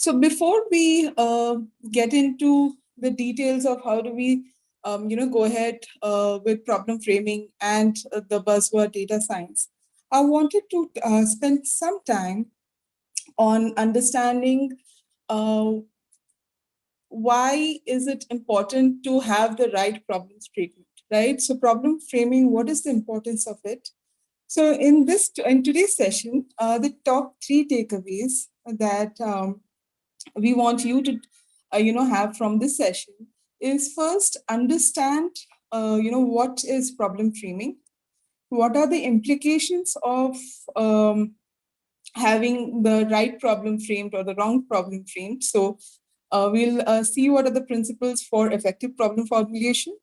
So before we get into the details of how do we go ahead with problem framing and the buzzword data science, I wanted to spend some time on understanding uh, why is it important to have the right problem statement, right? So problem framing, what is the importance of it? So in today's session, the top three takeaways that we want you to have from this session is first understand what is problem framing, what are the implications of having the right problem framed or the wrong problem framed. So we'll see what are the principles for effective problem formulation.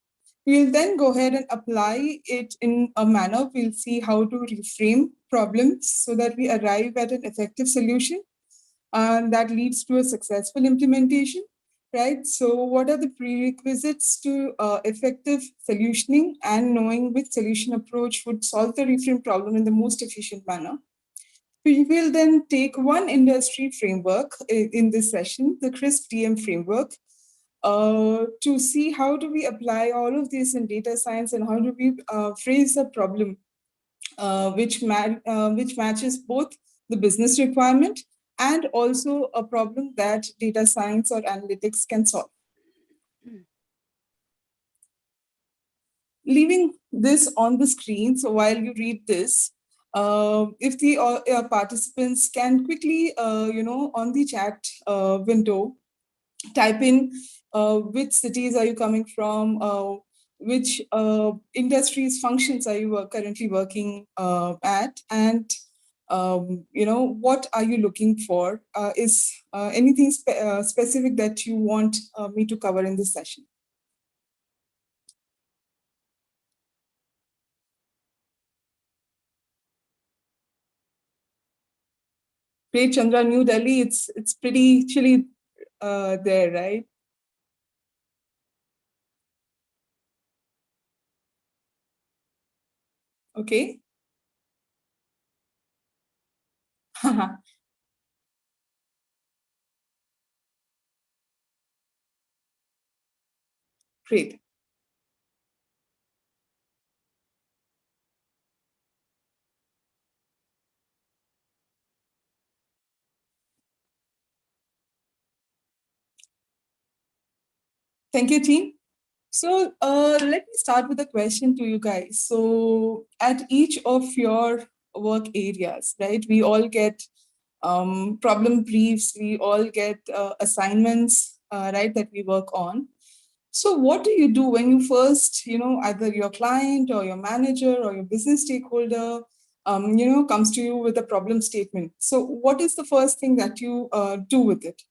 We'll then go ahead and apply it in a manner. We'll see how to reframe problems so that we arrive at an effective solution, and that leads to a successful implementation, right? So what are the prerequisites to effective solutioning and knowing which solution approach would solve the reframe problem in the most efficient manner? We will then take one industry framework in this session, the CRISP DM framework, to see how do we apply all of this in data science and how do we phrase a problem which matches both the business requirement and also a problem that data science or analytics can solve. Leaving this on the screen, so while you read this, if the participants can quickly, on the chat window, type in which cities are you coming from, which industries, functions are you currently working at, and what are you looking for? Is anything specific that you want me to cover in this session? Great, Chandra. New Delhi, it's pretty chilly there, right? Okay. Great. Thank you, team. So let me start with a question to you guys. So at each of your work areas, right, we all get problem briefs, we all get assignments, right, that we work on. So what do you do when you first, either your client or your manager or your business stakeholder, comes to you with a problem statement? So what is the first thing that you do with it?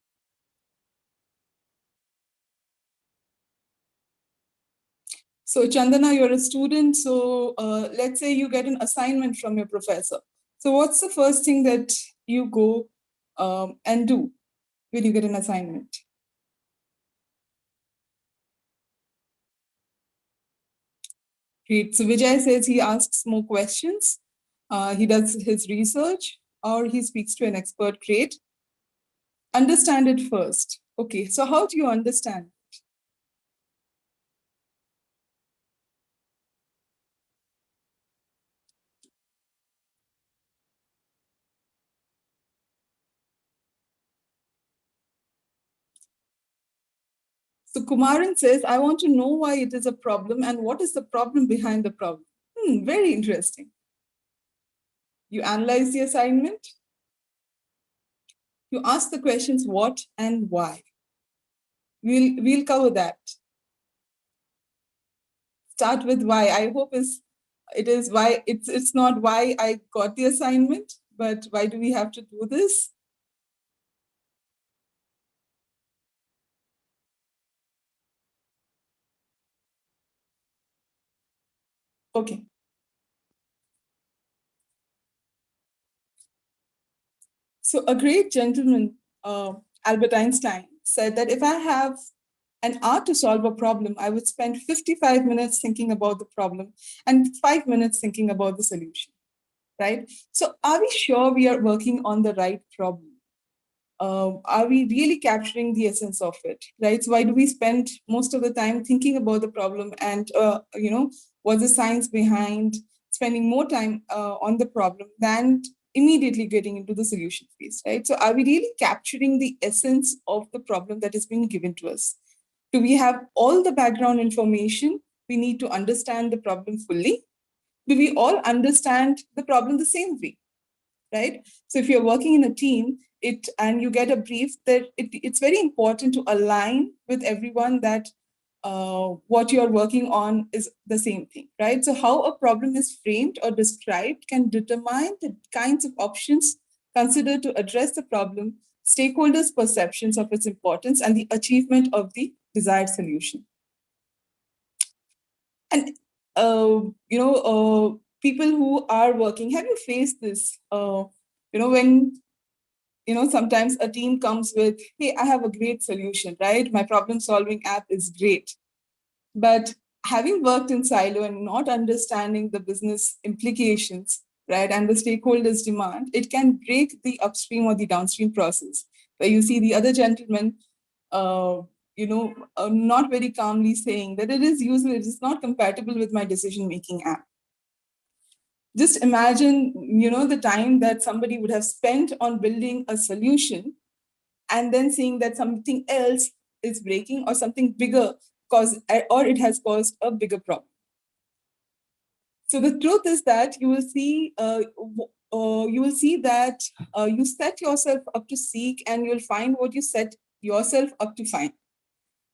So Chandana, you're a student. So let's say you get an assignment from your professor. So what's the first thing that you go and do when you get an assignment? Great. So Vijay says he asks more questions. He does his research or he speaks to an expert. Great. Understand it first. Okay. So how do you understand? So Kumaran says, I want to know why it is a problem and what is the problem behind the problem. Very interesting. You analyze the assignment. You ask the questions what and why. We'll cover that. Start with why. I hope it is why it's not why I got the assignment, but why do we have to do this? Okay. So a great gentleman, Albert Einstein, said that if I have an hour to solve a problem, I would spend 55 minutes thinking about the problem and 5 minutes thinking about the solution, right? So are we sure we are working on the right problem? are we really capturing the essence of it, right? So why do we spend most of the time thinking about the problem and, what's the science behind spending more time on the problem than immediately getting into the solution phase, right? So are we really capturing the essence of the problem that is being given to us? Do we have all the background information we need to understand the problem fully? Do we all understand the problem the same way, right? So if you're working in a team, and you get a brief, that it's very important to align with everyone that what you're working on is the same thing, right? So how a problem is framed or described can determine the kinds of options considered to address the problem, stakeholders' perceptions of its importance, and the achievement of the desired solution. And people who are working, have you faced this? When sometimes a team comes with, hey, I have a great solution, right? My problem solving app is great. But having worked in silo and not understanding the business implications, right, and the stakeholders' demand, it can break the upstream or the downstream process, where you see the other gentleman, not very calmly saying that it is useless, it is not compatible with my decision-making app. Just imagine, the time that somebody would have spent on building a solution and then seeing that something else is breaking or something bigger or it has caused a bigger problem. So the truth is that you will see that you set yourself up to seek, and you'll find what you set yourself up to find.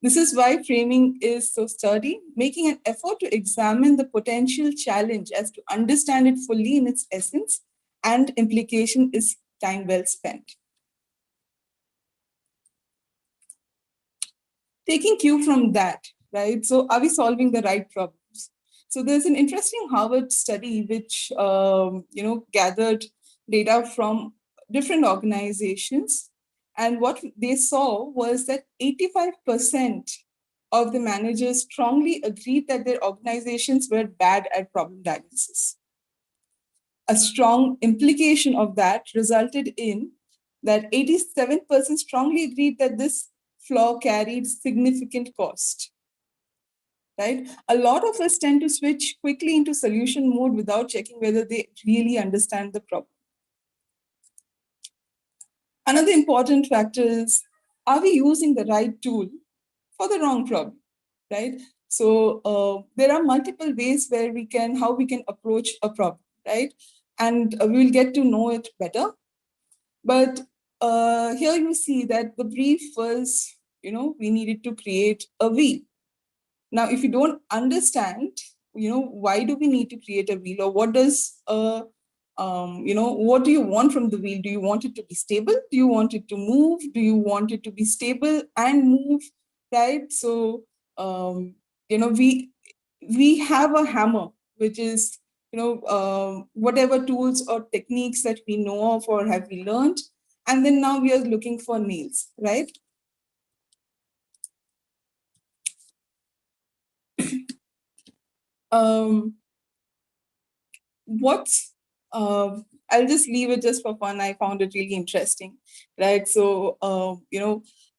This is why framing is so sturdy. Making an effort to examine the potential challenge as to understand it fully in its essence and implication is time well spent. Taking cue from that, right? So are we solving the right problems? So there's an interesting Harvard study which gathered data from different organizations, and what they saw was that 85% of the managers strongly agreed that their organizations were bad at problem diagnosis. A strong implication of that resulted in that 87% strongly agreed that this flaw carried significant cost. Right? A lot of us tend to switch quickly into solution mode without checking whether they really understand the problem. Another important factor is, are we using the right tool for the wrong problem, right? So there are multiple ways how we can approach a problem, right? And we will get to know it better. But here you see that the brief was, we needed to create a wheel. Now, if you don't understand, why do we need to create a wheel, or what does what do you want from the wheel? Do you want it to be stable? Do you want it to move? Do you want it to be stable and move? Right? So, we have a hammer, which is, whatever tools or techniques that we know of or have we learned, and then now we are looking for nails, right? What's I'll just leave it just for fun. I found it really interesting, right? So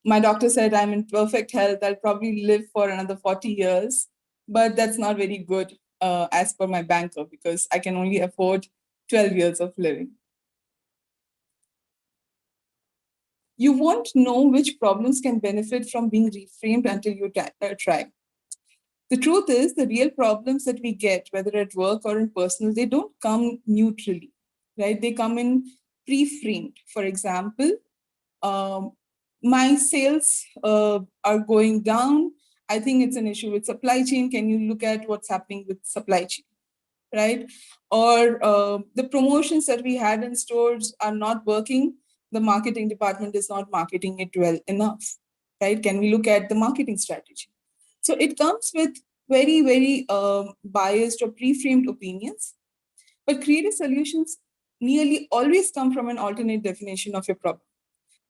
my doctor said I'm in perfect health. I'll probably live for another 40 years, but that's not very good as per my banker, because I can only afford 12 years of living. You won't know which problems can benefit from being reframed until you try. The truth is, the real problems that we get, whether at work or in personal, they don't come neutrally, right? They come in pre-framed. For example, um, my sales are going down. I think it's an issue with supply chain. Can you look at what's happening with supply chain, right? Or the promotions that we had in stores are not working. The marketing department is not marketing it well enough, right? Can we look at the marketing strategy? So it comes with very, very biased or pre-framed opinions, but creative solutions nearly always come from an alternate definition of your problem.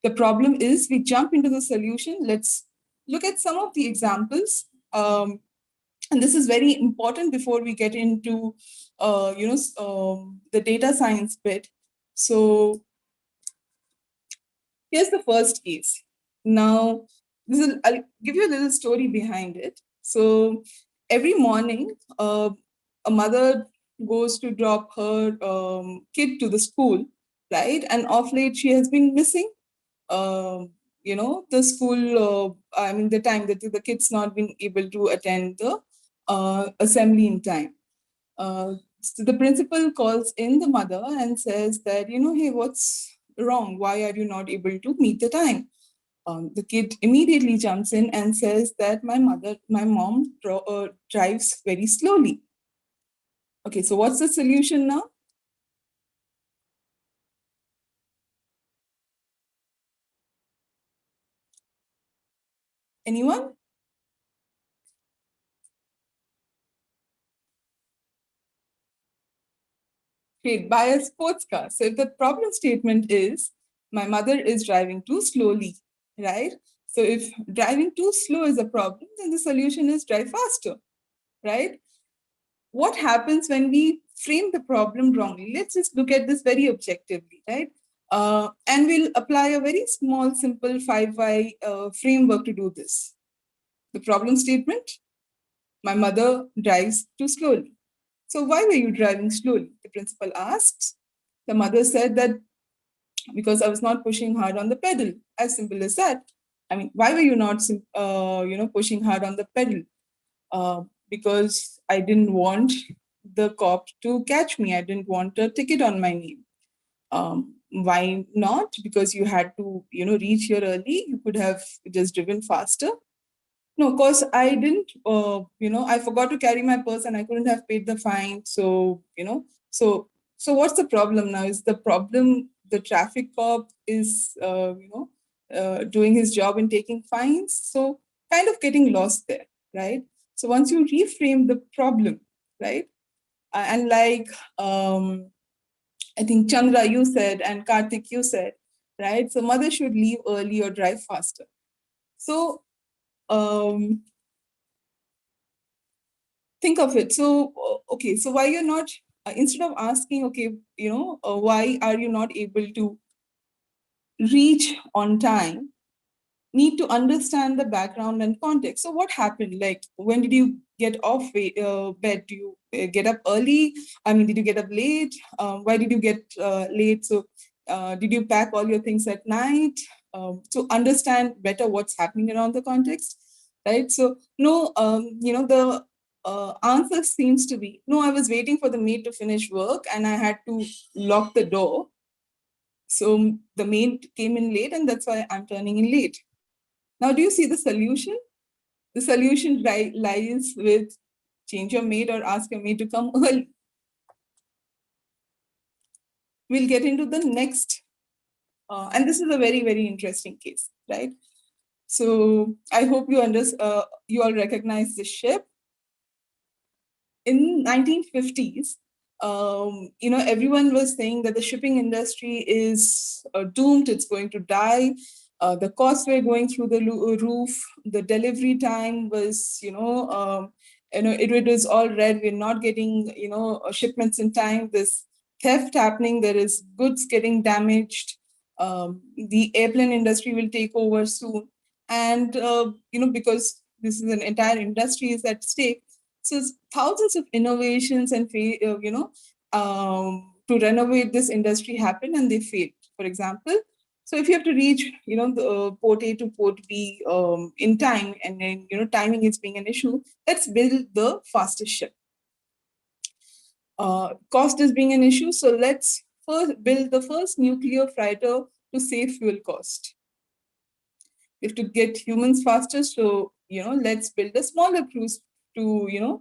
The problem is we jump into the solution. Let's look at some of the examples. And this is very important before we get into the data science bit. So Here's the first case. Now, I'll give you a little story behind it. So every morning, a mother goes to drop her kid to the school, right? And off late, she has been missing. Um, the school. The time that the kid's not been able to attend the assembly in time. So the principal calls in the mother and says that, hey, what's wrong? Why are you not able to meet the time? The kid immediately jumps in and says that my mom drives very slowly. Okay, so what's the solution now? Anyone? Great, buy a sports car. So if the problem statement is my mother is driving too slowly, right? So if driving too slow is a problem, then the solution is drive faster, right? What happens when we frame the problem wrongly? Let's just look at this very objectively, right? And we'll apply a very small, simple 5 why framework to do this. The problem statement, my mother drives too slowly. So why were you driving slowly? The principal asks. The mother said that because I was not pushing hard on the pedal. As simple as that. I mean, why were you not, pushing hard on the pedal? Because I didn't want the cop to catch me. I didn't want a ticket on my name. Why not? Because you had to, reach here early. You could have just driven faster. No, of course, I didn't, I forgot to carry my purse and I couldn't have paid the fine. So, so what's the problem now? Is the problem the traffic cop is, doing his job and taking fines? So, kind of getting lost there, right? So, once you reframe the problem, right? And like, I think Chandra, you said, and Karthik, you said, right? So, mother should leave early or drive faster. So, um, think of it. So, okay, so why you're not, instead of asking, okay, why are you not able to reach on time, need to understand the background and context. So, what happened? Like, when did you get off bed? Do you get up early? I mean, did you get up late? Why did you get late? So, did you pack all your things at night? To understand better what's happening around the context, right? So, no, the answer seems to be no, I was waiting for the maid to finish work and I had to lock the door. So the maid came in late and that's why I'm turning in late. Now, do you see the solution? The solution lies with change your maid or ask your maid to come early. We'll get into the next, and this is a very, very interesting case, right? So I hope you all recognize this ship. In 1950s, everyone was saying that the shipping industry is doomed, it's going to die. The costs were going through the roof. The delivery time was, it was all red. We're not getting, shipments in time. There's theft happening. There is goods getting damaged. The airplane industry will take over soon. And, because this is an entire industry is at stake, so thousands of innovations and to renovate this industry happened and they failed. For example, so if you have to reach the port A to port B in time, and then timing is being an issue, let's build the fastest ship. Cost is being an issue, so let's first build the first nuclear freighter to save fuel cost. If to get humans faster, so let's build a smaller cruise to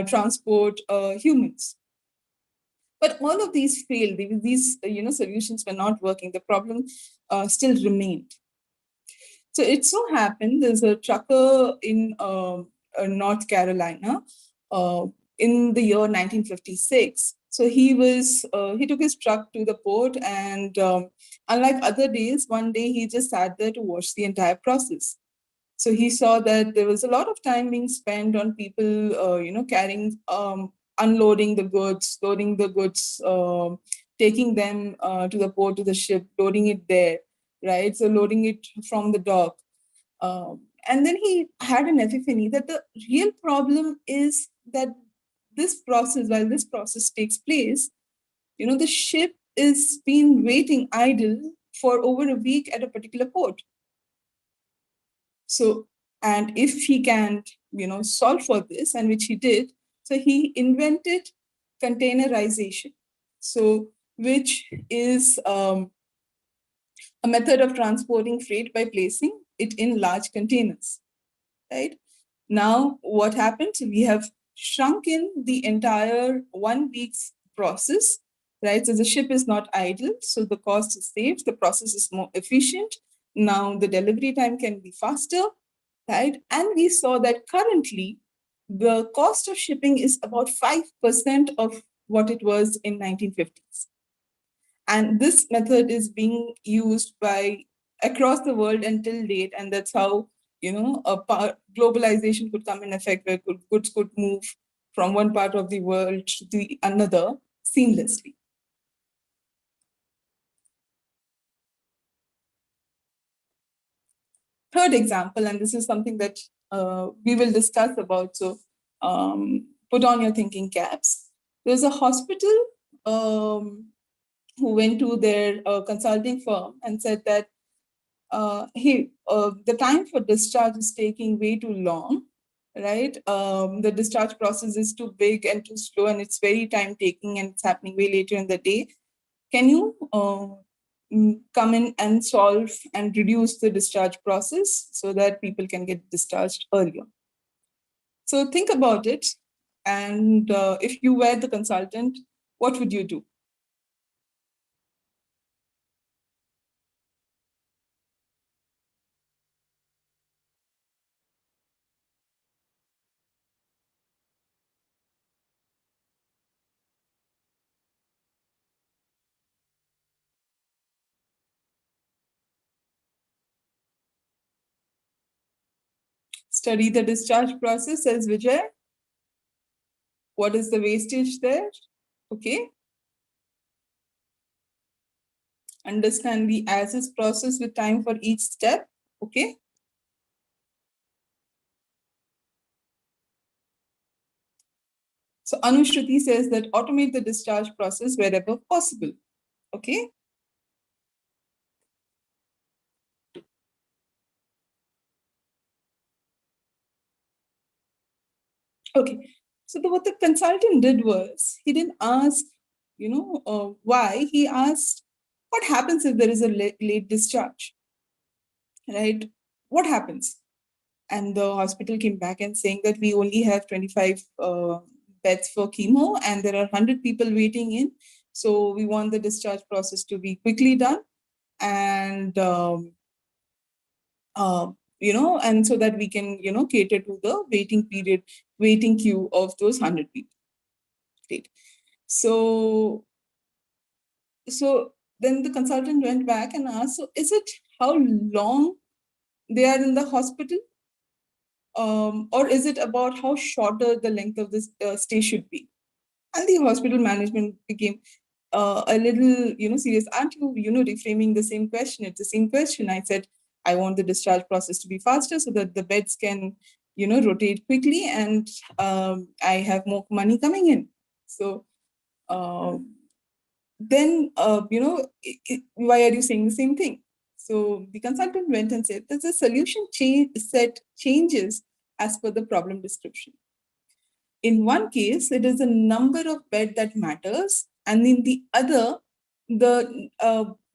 transport humans. But all of these failed. These solutions were not working. The problem still remained. So it so happened there's a trucker in North Carolina in the year 1956. So he took his truck to the port, and unlike other days, one day he just sat there to watch the entire process. So he saw that there was a lot of time being spent on people, carrying, unloading the goods, loading the goods, taking them to the port, to the ship, loading it there. right? So loading it from the dock. And then he had an epiphany that the real problem is that while this process takes place, the ship is been waiting idle for over a week at a particular port. So, and if he can, solve for this, and which he did, so he invented containerization. So, which is a method of transporting freight by placing it in large containers, right? Now, what happened? We have shrunken the entire 1 week's process, right? So the ship is not idle, so the cost is saved, the process is more efficient. Now the delivery time can be faster, right? And we saw that currently the cost of shipping is about 5% of what it was in 1950s. And this method is being used by across the world until date, and that's how globalization could come in effect, where goods could move from one part of the world to the another seamlessly. Third example, and this is something that we will discuss about, so put on your thinking caps. There's a hospital who went to their consulting firm and said that hey, the time for discharge is taking way too long, right? The discharge process is too big and too slow, and it's very time taking, and it's happening way later in the day. Can you come in and solve and reduce the discharge process so that people can get discharged earlier? So think about it. And if you were the consultant, what would you do? Study the discharge process, says Vijay. What is the wastage there? Okay. Understand the as is process with time for each step. Okay. So Anushruti says that automate the discharge process wherever possible. Okay. Okay. So what the consultant did was he didn't ask, why. He asked, what happens if there is a late discharge, right? What happens? And the hospital came back and saying that we only have 25 beds for chemo, and there are 100 people waiting in. So we want the discharge process to be quickly done, and and so that we can cater to the waiting queue of those 100 people. Right? So then the consultant went back and asked, so is it how long they are in the hospital, or is it about how shorter the length of this stay should be? And the hospital management became a little, serious. Aren't you, reframing the same question? It's the same question. I said, I want the discharge process to be faster so that the beds can, rotate quickly, and I have more money coming in. So then, why are you saying the same thing? So the consultant went and said that the solution set changes as per the problem description. In one case, it is the number of bed that matters, and in the other, the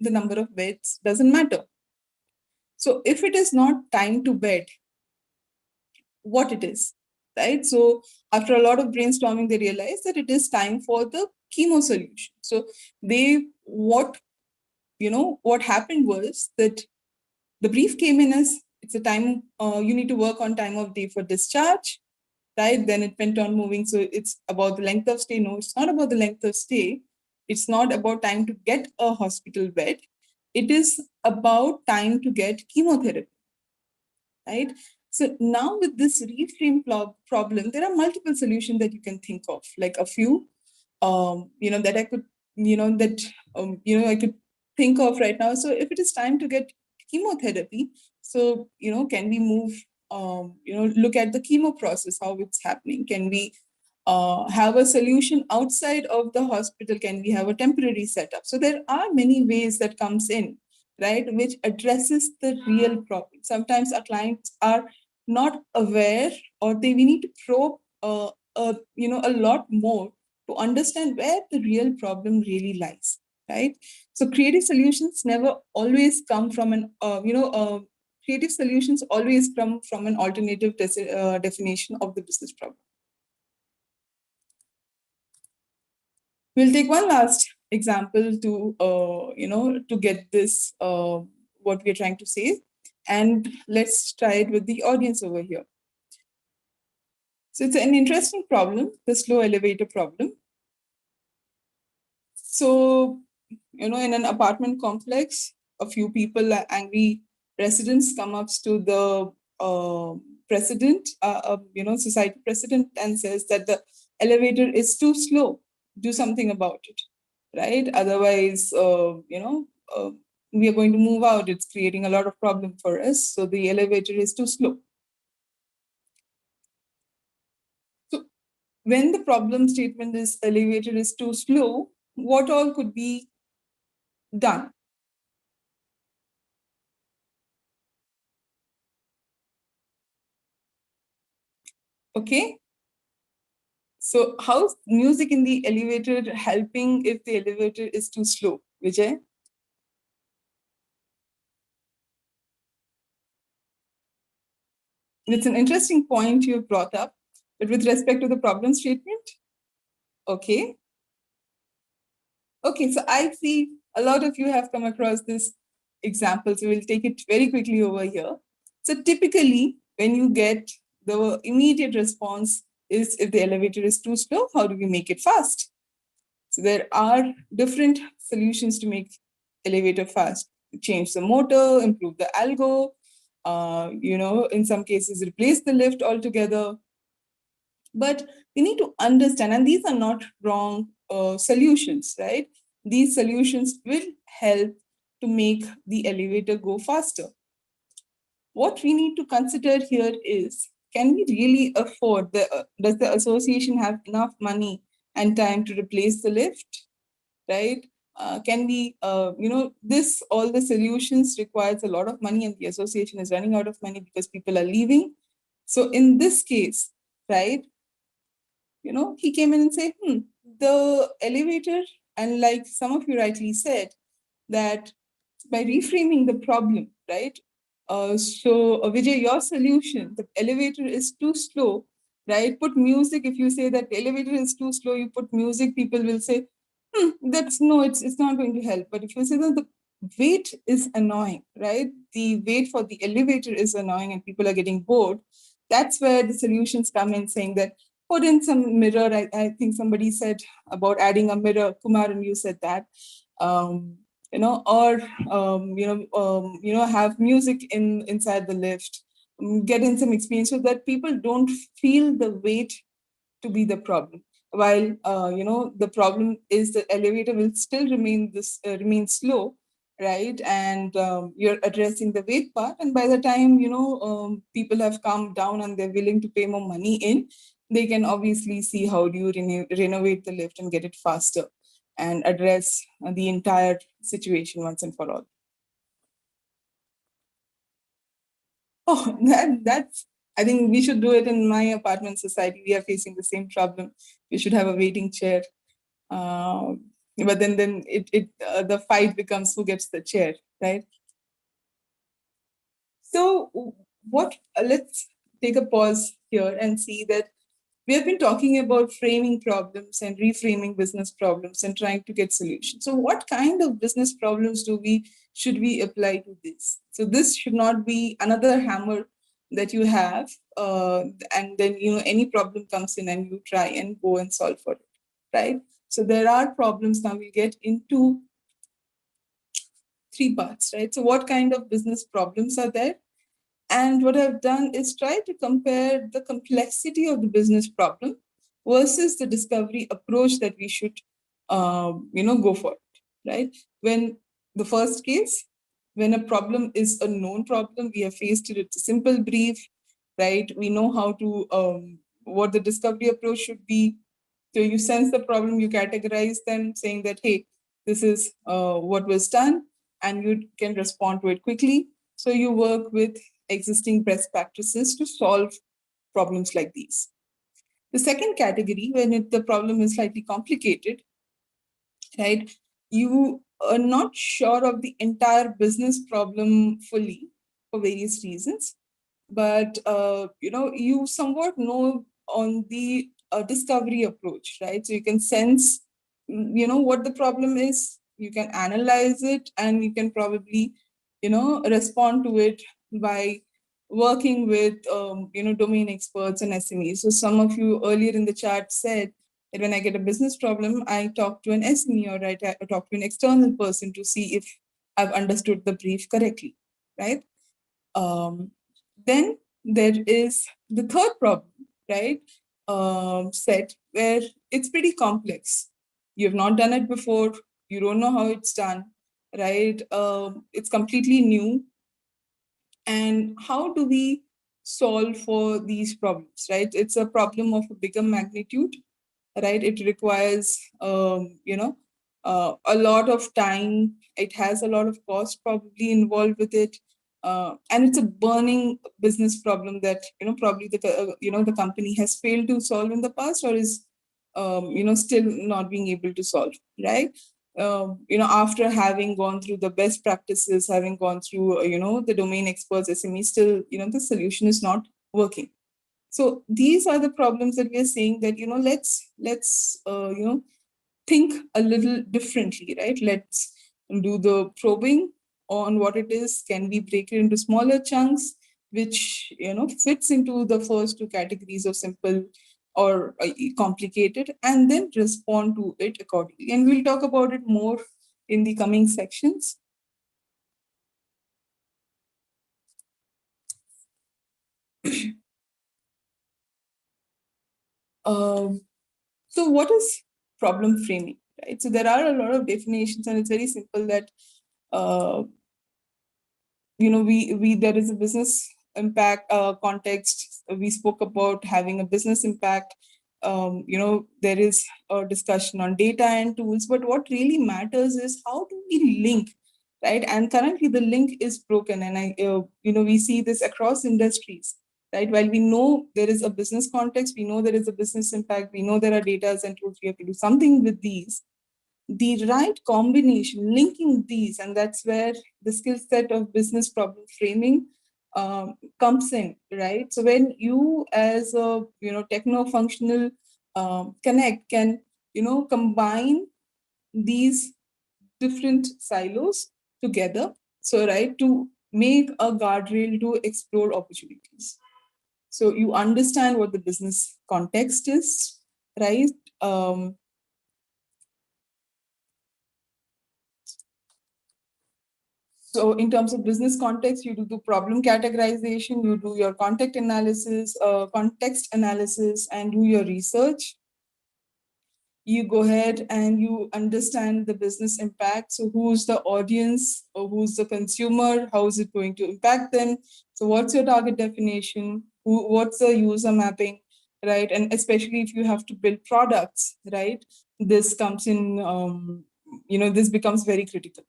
number of beds doesn't matter. So if it is not time to bed, what it is, right? So after a lot of brainstorming, they realized that it is time for the chemo solution. So what happened was that the brief came in as it's a time you need to work on time of day for discharge, right? Then it went on moving. So it's about the length of stay. No, it's not about the length of stay. It's not about time to get a hospital bed. It is about time to get chemotherapy, right? So now with this reframe problem, there are multiple solutions that you can think of, like a few, that I could, I could think of right now. So if it is time to get chemotherapy, so can we move, look at the chemo process, how it's happening? Can we have a solution outside of the hospital? Can we have a temporary setup? So there are many ways that comes in, right, which addresses the real problem. Sometimes our clients are not aware, or we need to probe a lot more to understand where the real problem really lies, right? So creative solutions never always come from an creative solutions always come from an alternative definition of the business problem. We'll take one last example to to get this what we're trying to say, and let's try it with the audience over here. So it's an interesting problem, the slow elevator problem. So in an apartment complex, a few people, angry residents, come up to the president, society president, and says that the elevator is too slow. Do something about it, right? Otherwise, we are going to move out. It's creating a lot of problem for us. So the elevator is too slow. So when the problem statement is elevator is too slow, what all could be done? Okay. So how's music in the elevator helping if the elevator is too slow, Vijay? It's an interesting point you brought up, but with respect to the problem statement, okay. Okay, so I see a lot of you have come across this example, so we'll take it very quickly over here. So typically, when you get the immediate response is if the elevator is too slow, how do we make it fast? So there are different solutions to make elevator fast. Change the motor, improve the algo, in some cases replace the lift altogether. But we need to understand, and these are not wrong solutions, right? These solutions will help to make the elevator go faster. What we need to consider here is, can we really afford does the association have enough money and time to replace the lift, right? Can we, all the solutions requires a lot of money, and the association is running out of money because people are leaving. So in this case, right, he came in and said, the elevator, and like some of you rightly said, that by reframing the problem, right? Vijay, your solution, the elevator is too slow, right? Put music. If you say that the elevator is too slow, you put music, people will say, that's no, it's not going to help. But if you say that the wait is annoying, right? The wait for the elevator is annoying and people are getting bored, that's where the solutions come in, saying that put in some mirror. I think somebody said about adding a mirror. Kumar, and you said that. Or have music inside the lift, get in some experience so that people don't feel the weight to be the problem. While the problem is the elevator will still remain slow, right? And you're addressing the weight part, and by the time people have calmed down and they're willing to pay more money in, they can obviously see how do you renovate the lift and get it faster and address the entire situation once and for all. Oh, that's, I think we should do it in my apartment society. We are facing the same problem. We should have a waiting chair. But then the fight becomes who gets the chair, right? So what, let's take a pause here and see that we have been talking about framing problems and reframing business problems and trying to get solutions. So what kind of business problems should we apply to this? So this should not be another hammer that you have, and then any problem comes in and you try and go and solve for it, right? So there are problems. Now we get into three parts, right? So what kind of business problems are there? And what I've done is try to compare the complexity of the business problem versus the discovery approach that we should, go for, right? When The first case, when a problem is a known problem, we have faced it, it's a simple brief, right? We know how to, what the discovery approach should be. So you sense the problem, you categorize them, saying that, hey, this is what was done, and you can respond to it quickly. So you work with existing best practices to solve problems like these. The second category, when the problem is slightly complicated, right? You are not sure of the entire business problem fully for various reasons, but you somewhat know on the discovery approach, right? So you can sense, what the problem is, you can analyze it, and you can probably, respond to it by working with, domain experts and SMEs. So some of you earlier in the chat said that when I get a business problem, I talk to an SME, or I talk to an external person to see if I've understood the brief correctly, right? Um, then there is the third problem, right? Set where it's pretty complex. You've not done it before. You don't know how it's done, right? It's completely new. And how do we solve for these problems, right? It's a problem of a bigger magnitude, right? It requires, a lot of time. It has a lot of cost probably involved with it. And it's a burning business problem that, probably the company has failed to solve in the past, or is, still not being able to solve, right? After having gone through the best practices, having gone through, the domain experts, SME, still, the solution is not working. So these are the problems that we are saying that, let's think a little differently, right? Let's do the probing on what it is. Can we break it into smaller chunks, which, fits into the first two categories of simple or complicated, and then respond to it accordingly. And we'll talk about it more in the coming sections. So what is problem framing, right? So there are a lot of definitions, and it's very simple that, uh, we there is a business impact context. We spoke about having a business impact. There is a discussion on data and tools, but what really matters is how do we link, right? And currently the link is broken, and we see this across industries, right? While we know there is a business context, we know there is a business impact, we know there are data and tools, we have to do something with these. The right combination, linking these, and that's where the skill set of business problem framing comes in, right? So when you, as a techno-functional connect, can combine these different silos together, so right, to make a guardrail to explore opportunities. So you understand what the business context is, right? Um, So in terms of business context, you do the problem categorization, you do your context analysis, and do your research. You go ahead and you understand the business impact. So who's the audience, or who's the consumer? How is it going to impact them? So what's your target definition? What's the user mapping, right? And especially if you have to build products, right? This comes in, this becomes very critical.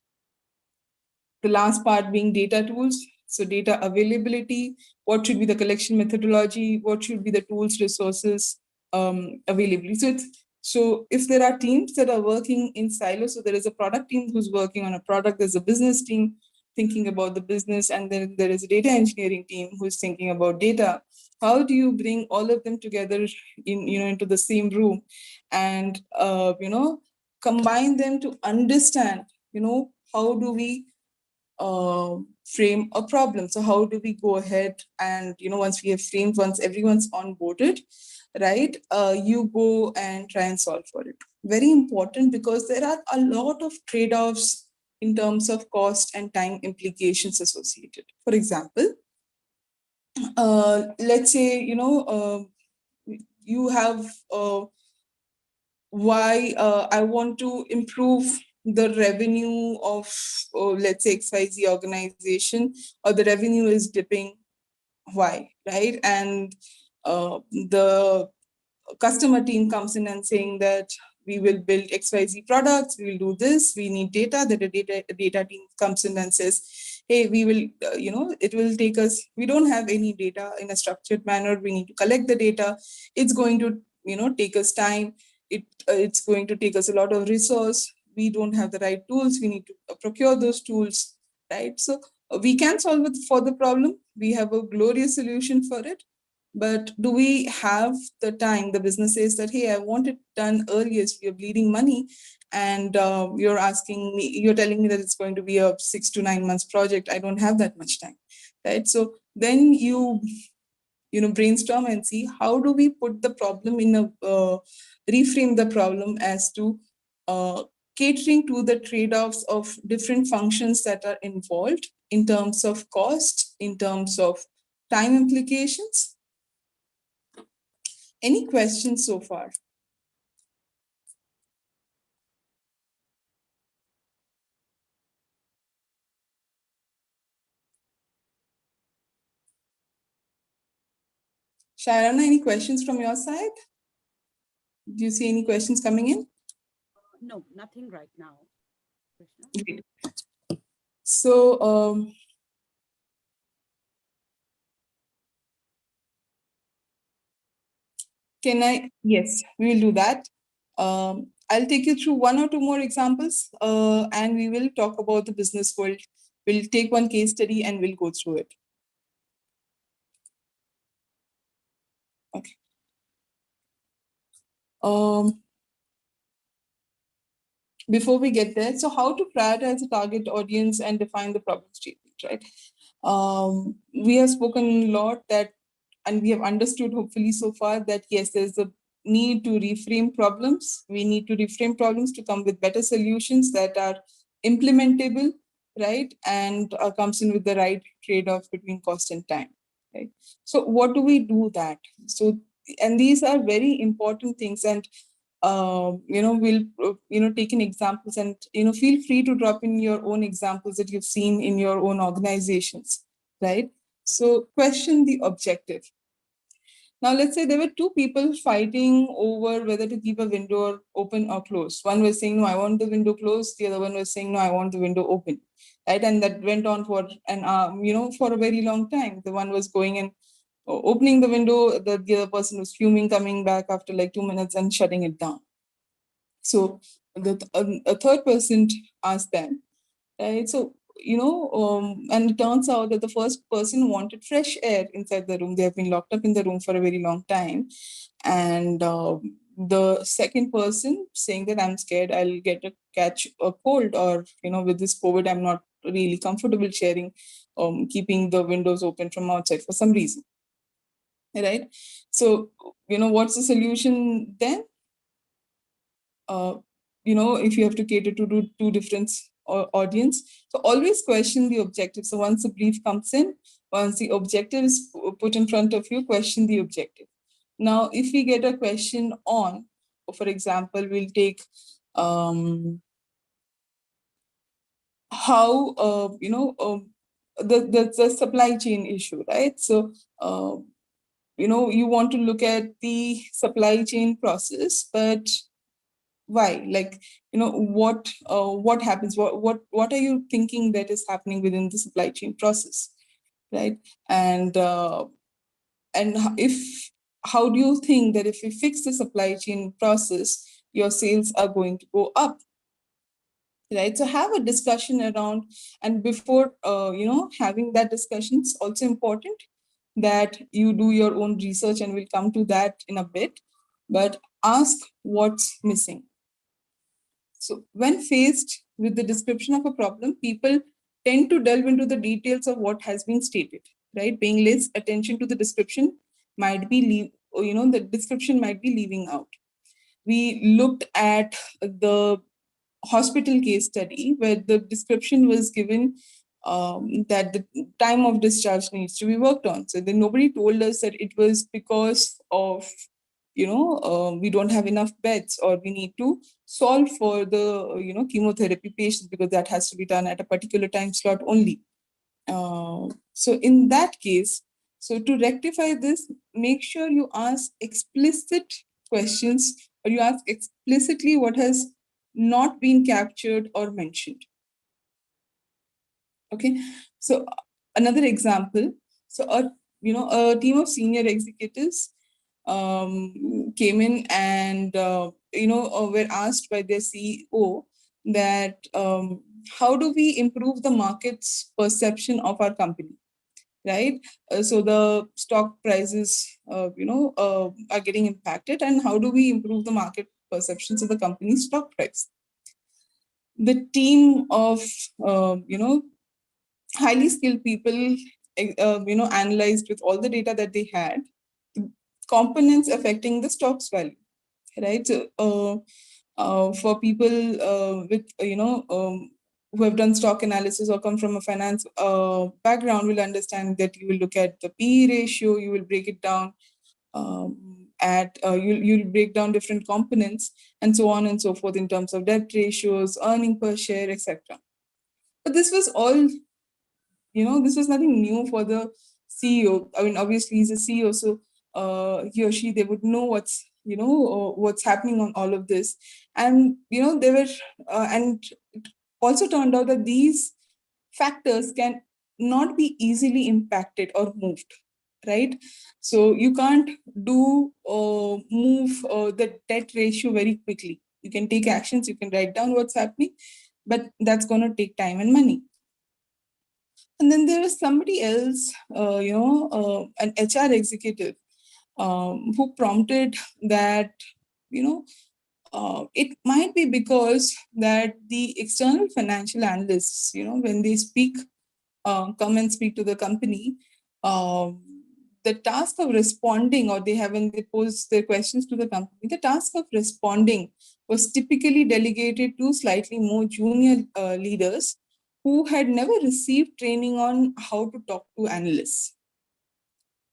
The last part being data tools. So data availability, what should be the collection methodology, what should be the tools, resources, availability. So if there are teams that are working in silos, so there is a product team who's working on a product, there's a business team thinking about the business, and then there is a data engineering team who's thinking about data. How do you bring all of them together into the same room, and combine them to understand, how do we frame a problem? So how do we go ahead and, once we have framed, once everyone's onboarded, right, you go and try and solve for it. Very important, because there are a lot of trade-offs in terms of cost and time implications associated. For example, let's say, you have why I want to improve the revenue of, let's say, XYZ organization, or the revenue is dipping. Why, right? And the customer team comes in and saying that we will build XYZ products, we will do this, we need data. The data team comes in and says, hey, we will, it will take us, we don't have any data in a structured manner. We need to collect the data. It's going to, take us time. It's going to take us a lot of resource. We don't have the right tools. We need to procure those tools, right? So we can solve it for the problem. We have a glorious solution for it. But do we have the time? The business says that, hey, I want it done earliest. We are bleeding money, and you're asking me, you're telling me that it's going to be a 6 to 9 months project. I don't have that much time, right? So then brainstorm and see how do we put the problem in a reframe the problem as to catering to the trade-offs of different functions that are involved in terms of cost, in terms of time implications. Any questions so far? Sharana, any questions from your side? Do you see any questions coming in? No, nothing right now. Great. So, yes, we will do that. I'll take you through one or two more examples, and we will talk about the business world. We'll take one case study and we'll go through it. Okay. Before we get there, so how to prioritize the target audience and define the problem statement, right? We have spoken a lot that, and we have understood hopefully so far that yes, there's a need to reframe problems. We need to reframe problems to come with better solutions that are implementable, right? And comes in with the right trade-off between cost and time, right? So what do we do that? So, and these are very important things. And we'll take in examples, and feel free to drop in your own examples that you've seen in your own organizations, right? So question the objective. Now let's say there were two people fighting over whether to keep a window open or closed. One was saying, no, I want the window closed. The other one was saying, no, I want the window open, right? And that went on for for a very long time. The one was going and opening the window, the other person was fuming, coming back after like 2 minutes and shutting it down. So a third person asked them, right? So, and it turns out that the first person wanted fresh air inside the room. They have been locked up in the room for a very long time. And the second person saying that I'm scared I'll catch a cold, or, with this COVID, I'm not really comfortable sharing, keeping the windows open from outside for some reason. Right? So, what's the solution then? If you have to cater to two different audience, so always question the objective. So once the brief comes in, once the objective is put in front of you, question the objective. Now, if we get a question on, for example, we'll take how the supply chain issue, right? So you want to look at the supply chain process, but why? Like, what happens? What are you thinking that is happening within the supply chain process, right? And if how do you think that if we fix the supply chain process, your sales are going to go up, right? So have a discussion around, and before having that discussion, it's also important that you do your own research, and we'll come to that in a bit. But ask what's missing. So when faced with the description of a problem, people tend to delve into the details of what has been stated, right? Paying less attention to the description might be the description might be leaving out. We looked at the hospital case study where the description was given, that the time of discharge needs to be worked on. So then nobody told us that it was because of we don't have enough beds, or we need to solve for the chemotherapy patients because that has to be done at a particular time slot only. So in that case, so to rectify this, make sure you ask explicit questions, or you ask explicitly what has not been captured or mentioned. Okay, so another example. So a team of senior executives came in and were asked by their CEO that how do we improve the market's perception of our company, right? So the stock prices, are getting impacted, and how do we improve the market perceptions of the company's stock price? The team of highly skilled people, analyzed with all the data that they had, components affecting the stock's value, right? So, for people with who have done stock analysis or come from a finance background, will understand that you will look at the P/E ratio, you will break it down you'll break down different components and so on and so forth in terms of debt ratios, earning per share, etc. But this was all, this was nothing new for the CEO. I mean, obviously he's a CEO, so he or she, they would know what's happening on all of this. And they were and it also turned out that these factors can not be easily impacted or moved, right? So you can't move the debt ratio very quickly. You can take actions, you can write down what's happening, but that's going to take time and money. And then there was somebody else, an HR executive, who prompted that, it might be because that the external financial analysts, when they come and speak to the company, the task of responding, or when they pose their questions to the company, the task of responding was typically delegated to slightly more junior leaders who had never received training on how to talk to analysts,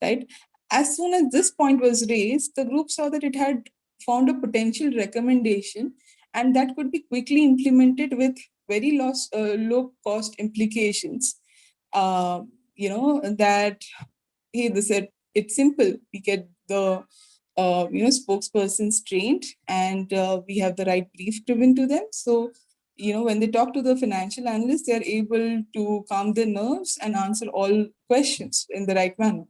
right? As soon as this point was raised, the group saw that it had found a potential recommendation, and that could be quickly implemented with very low cost implications. That, hey, they said it's simple. We get the spokespersons trained, and we have the right brief given to them. So when they talk to the financial analysts, they are able to calm their nerves and answer all questions in the right manner.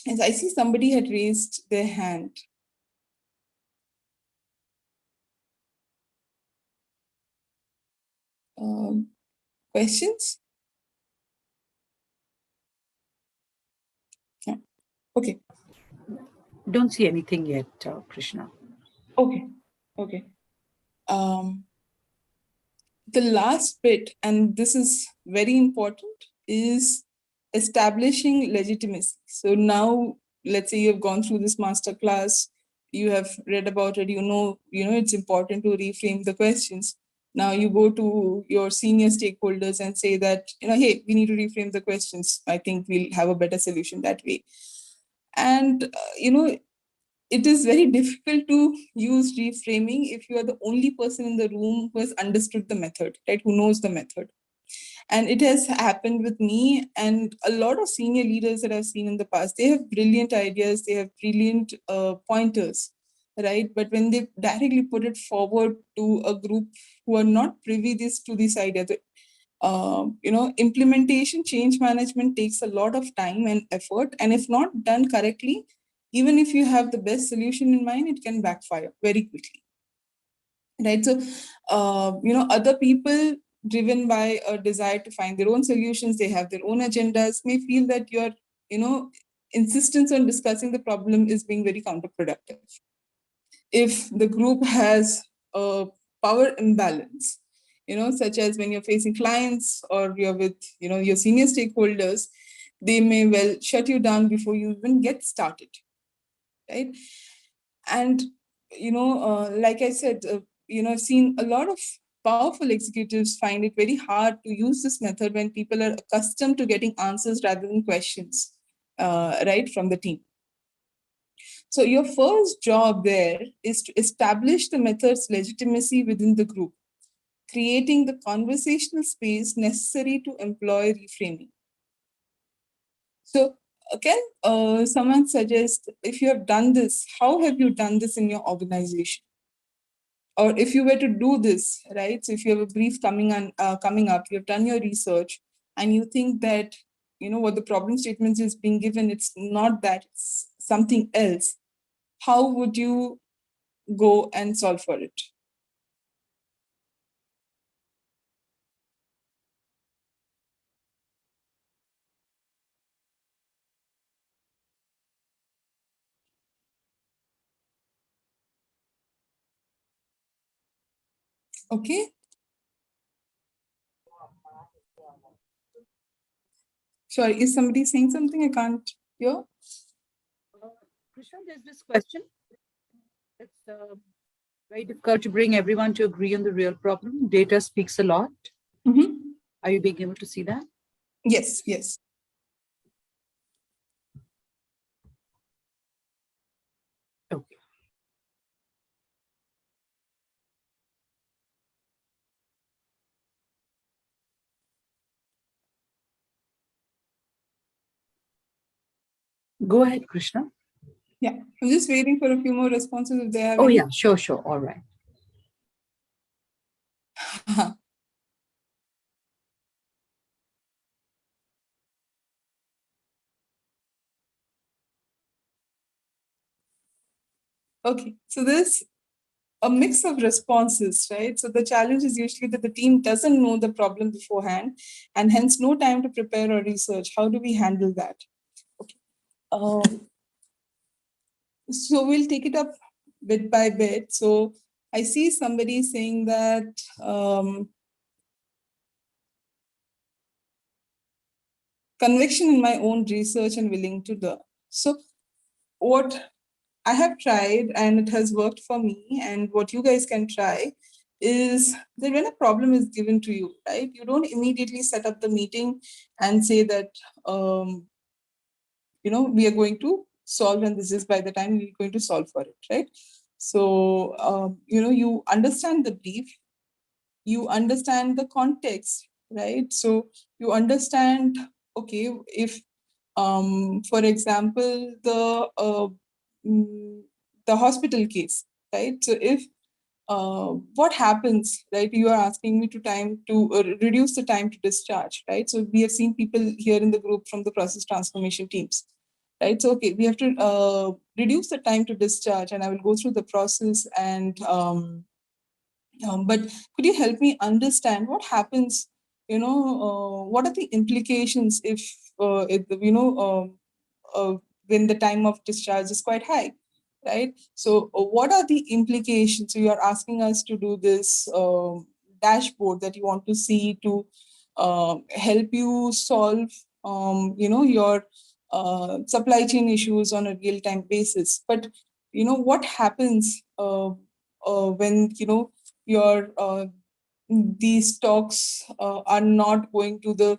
As I see somebody had raised their hand. Questions? Yeah. Okay. Don't see anything yet, Krishna. Okay. Okay. The last bit, and this is very important, is establishing legitimacy. So now, let's say you have gone through this masterclass, you have read about it, it's important to reframe the questions. Now you go to your senior stakeholders and say that, hey, we need to reframe the questions. I think we'll have a better solution that way. And, it is very difficult to use reframing if you are the only person in the room who has understood the method, right? Who knows the method. And it has happened with me and a lot of senior leaders that I've seen in the past. They have brilliant ideas, they have brilliant pointers, right? But when they directly put it forward to a group who are not privy to this idea, implementation, change management takes a lot of time and effort. And if not done correctly, even if you have the best solution in mind, it can backfire very quickly, right? So, other people driven by a desire to find their own solutions, they have their own agendas, may feel that your, insistence on discussing the problem is being very counterproductive. If the group has a power imbalance, such as when you're facing clients or you're with, your senior stakeholders, they may well shut you down before you even get started, right? And, like I said, I've seen a lot of powerful executives find it very hard to use this method when people are accustomed to getting answers rather than questions, right, from the team. So your first job there is to establish the method's legitimacy within the group, creating the conversational space necessary to employ reframing. So can someone suggest, if you have done this, how have you done this in your organization? Or if you were to do this, right? So if you have a brief coming up, you've done your research, and you think that what the problem statement is being given, it's not that, it's something else. How would you go and solve for it? Okay. Sorry, is somebody saying something? I can't hear. Krishna, there's this question. It's very difficult to bring everyone to agree on the real problem. Data speaks a lot. Mm-hmm. Are you being able to see that? Yes, yes. Okay. Go ahead, Krishna. Yeah, I'm just waiting for a few more responses if they have Oh, any. yeah, sure. All right. Okay, so there's a mix of responses, right? So the challenge is usually that the team doesn't know the problem beforehand and hence no time to prepare or research. How do we handle that? Okay. So we'll take it up bit by bit. So I see somebody saying that conviction in my own research and willing to learn. So what I have tried and it has worked for me, and what you guys can try is that when a problem is given to you, right, you don't immediately set up the meeting and say that, we are going to solve, and this is by the time we're going to solve for it, right? So, you understand the brief, you understand the context, right? So you understand, okay, if for example, mm, the hospital case, right? So if what happens, right? You are asking me to reduce the time to discharge, right? So we have seen people here in the group from the process transformation teams, right? So okay, we have to reduce the time to discharge, and I will go through the process and. But could you help me understand what happens? What are the implications when the time of discharge is quite high, right? So, what are the implications? So, you are asking us to do this dashboard that you want to see to help you solve, your supply chain issues on a real time basis. But what happens when your these stocks are not going to the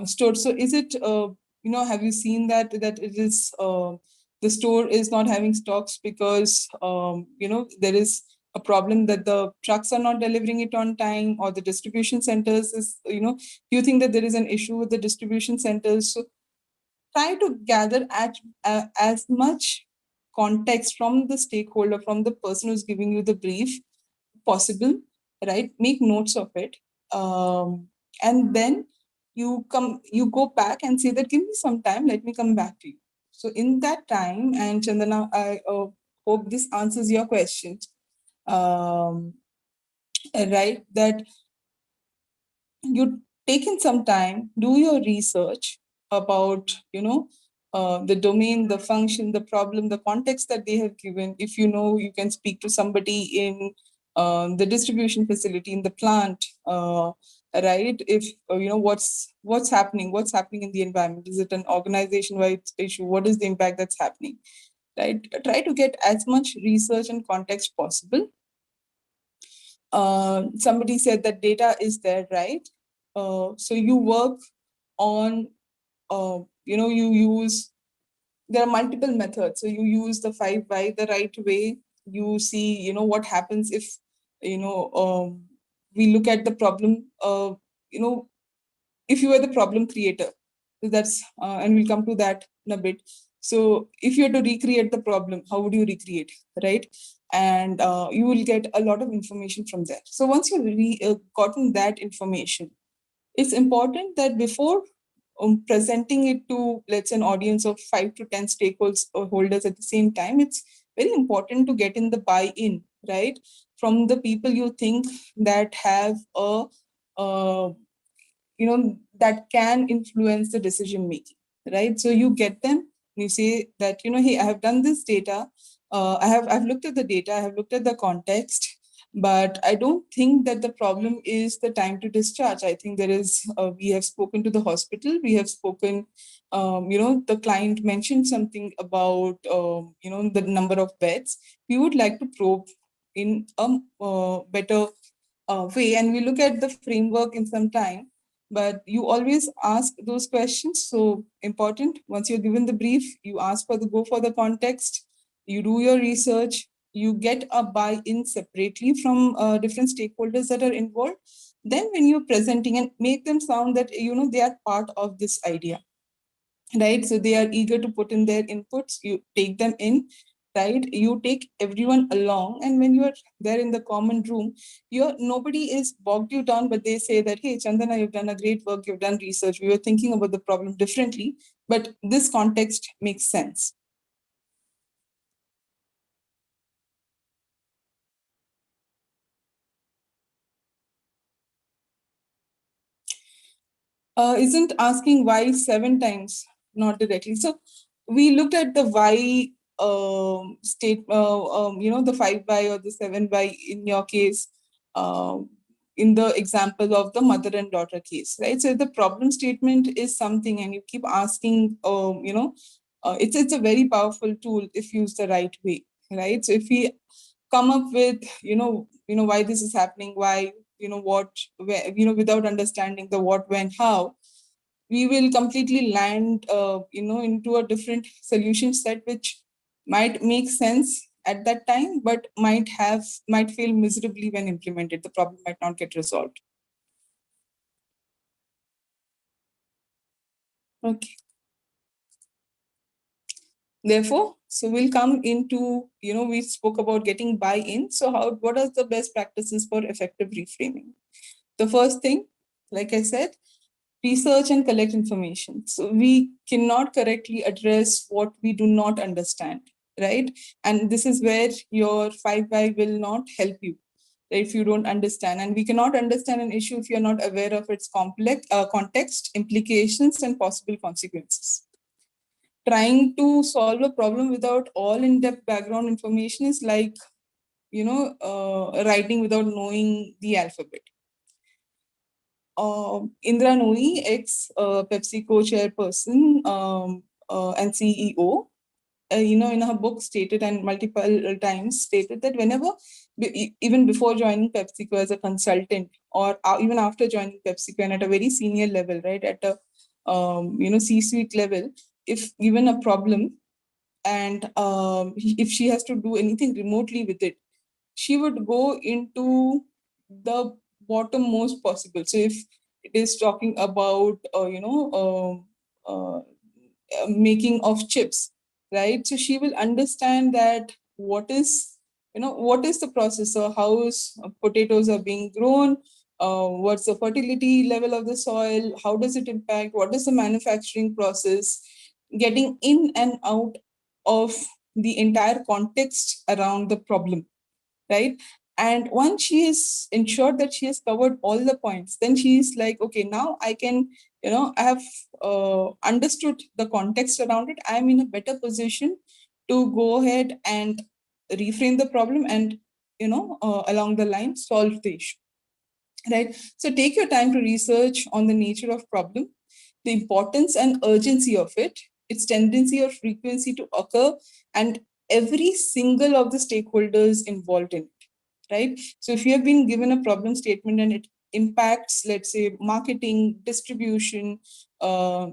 store? So is it have you seen that it is the store is not having stocks because there is a problem that the trucks are not delivering it on time, or the distribution centers is do you think that there is an issue with the distribution centers? So try to gather as much context from the stakeholder, from the person who's giving you the brief possible, right? Make notes of it. And then you go back and say that, give me some time, let me come back to you. So in that time, and Chandana, I hope this answers your question, um, right? That you taken some time, do your research about, the domain, the function, the problem, the context that they have given. If you can speak to somebody in the distribution facility, in the plant, right? If what's happening in the environment. Is it an organization-wide issue? What is the impact that's happening? Right? Try to get as much research and context possible. Somebody said that data is there, right? So you work on, you use there are multiple methods. So you use the 5 why the right way. You see, what happens if, we look at the problem, if you were the problem creator. So that's, and we'll come to that in a bit. So if you had to recreate the problem, how would you recreate, right? And you will get a lot of information from there. So once you've gotten that information, it's important that before presenting it to, let's say, an audience of 5 to 10 stakeholders or holders at the same time, it's very important to get in the buy-in, right, from the people you think that have a that can influence the decision making, right? So you get them, you say that, hey, I have done this data, I've looked at the data, I have looked at the context, but I don't think that the problem is the time to discharge. I think there is, we have spoken to the hospital, we have spoken, the client mentioned something about, the number of beds. We would like to probe in a better way, and we look at the framework in some time, but you always ask those questions. So important, once you're given the brief, you ask for the go for the context, you do your research, you get a buy-in separately from different stakeholders that are involved. Then when you're presenting, and make them sound that they are part of this idea, right? So they are eager to put in their inputs, you take them in, right? You take everyone along, and when you're there in the common room, nobody is bogged you down, but they say that, hey, Chandana, you've done a great work, you've done research, we were thinking about the problem differently, but this context makes sense. Isn't asking why 7 times, not directly. So we looked at the why the 5 why or the 7 why in your case, in the example of the mother and daughter case, right? So the problem statement is something, and you keep asking, it's a very powerful tool if used the right way, right? So if we come up with, why this is happening, why, what, where, without understanding the what, when, how, we will completely land, into a different solution set, which might make sense at that time, but might fail miserably when implemented. The problem might not get resolved. Okay. Therefore, so we'll come into, we spoke about getting buy-in. So what are the best practices for effective reframing? The first thing, like I said, research and collect information. So we cannot correctly address what we do not understand, right? And this is where your 5 why will not help you, right, if you don't understand. And we cannot understand an issue if you're not aware of its complex context, implications, and possible consequences. Trying to solve a problem without all in-depth background information is like, writing without knowing the alphabet. Indra Nooyi, ex-PepsiCo chairperson and CEO, in her book stated, and multiple times stated, that whenever, even before joining PepsiCo as a consultant, or even after joining PepsiCo and at a very senior level, right, at a C-suite level, if given a problem, and if she has to do anything remotely with it, she would go into the bottommost possible. So if it is talking about, making of chips, right? So she will understand that what is the process, or how is potatoes are being grown, what's the fertility level of the soil, how does it impact, what is the manufacturing process, getting in and out of the entire context around the problem, right? And once she is ensured that she has covered all the points, then she is like, okay, now I can, I have understood the context around it. I'm in a better position to go ahead and reframe the problem and, along the line, solve the issue, right? So take your time to research on the nature of problem, the importance and urgency of it, its tendency or frequency to occur, and every single of the stakeholders involved in it, right? So if you have been given a problem statement and it impacts, let's say, marketing, distribution,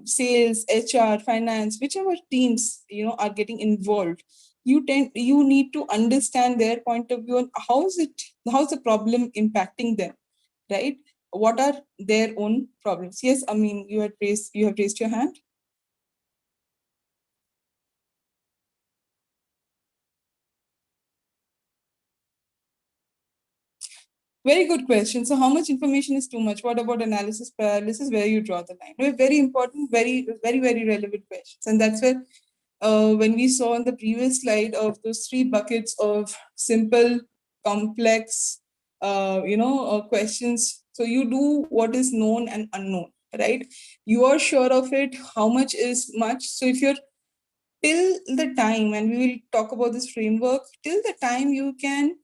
sales, HR, finance, whichever teams are getting involved, you need to understand their point of view and how's the problem impacting them, right? What are their own problems? Yes, I mean, you have raised your hand. Very good question. So, how much information is too much? What about analysis paralysis? Where you draw the line? Very important, very relevant questions. And that's where, when we saw on the previous slide of those three buckets of simple, complex, questions. So, you do what is known and unknown, right? You are sure of it. How much is much? So, if you're till the time, and we will talk about this framework, till the time you can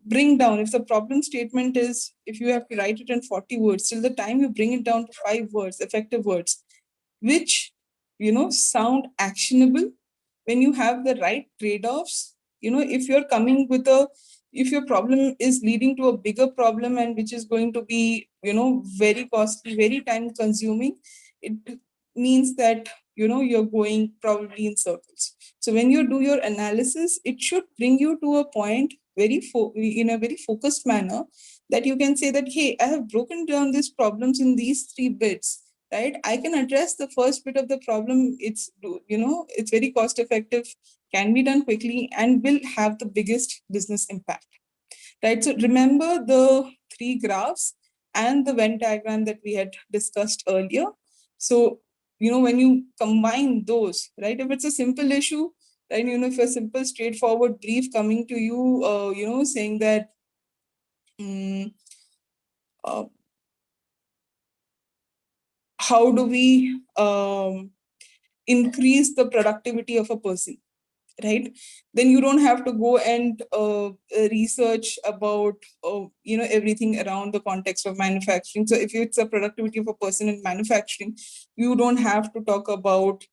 bring down, if the problem statement is, if you have to write it in 40 words, till the time you bring it down to 5 words, effective words, which sound actionable, when you have the right trade-offs, if you're coming with a, if your problem is leading to a bigger problem and which is going to be very costly, very time consuming, it means that you're going probably in circles. So when you do your analysis, it should bring you to a point in a very focused manner, that you can say that, hey, I have broken down these problems in these 3 bits, right? I can address the first bit of the problem. It's very cost effective, can be done quickly, and will have the biggest business impact, right? So remember the 3 graphs and the Venn diagram that we had discussed earlier. So when you combine those, right, if it's a simple issue, right, if a simple straightforward brief coming to you, saying that uh, how do we increase the productivity of a person, right? Then you don't have to go and research about everything around the context of manufacturing. So if it's a productivity of a person in manufacturing, you don't have to talk about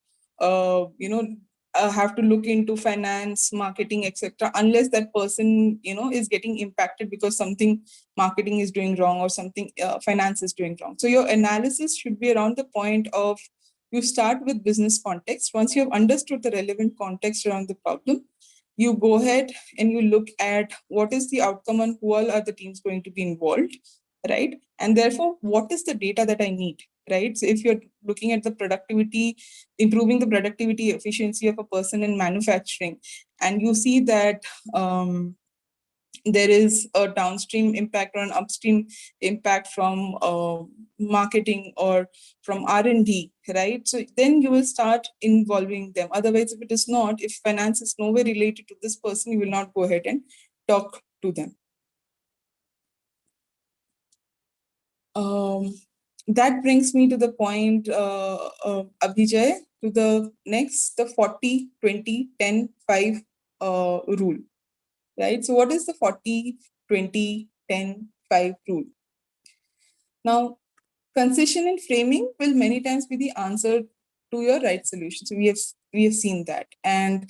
have to look into finance, marketing, etc., unless that person is getting impacted because something marketing is doing wrong or something finance is doing wrong. So your analysis should be around the point of, you start with business context. Once you have understood the relevant context around the problem, you go ahead and you look at what is the outcome and who all are the teams going to be involved, right? And therefore, what is the data that I need, right? So if you're looking at the productivity, improving the productivity efficiency of a person in manufacturing, and you see that there is a downstream impact or an upstream impact from marketing or from R&D, right? So then you will start involving them. Otherwise, if it is not, if finance is nowhere related to this person, you will not go ahead and talk to them. That brings me to the point, Abhijay, to the next, the 40, 20, 10, 5 rule, right? So what is the 40, 20, 10, 5 rule? Now, concision and framing will many times be the answer to your right solution. So we have seen that. And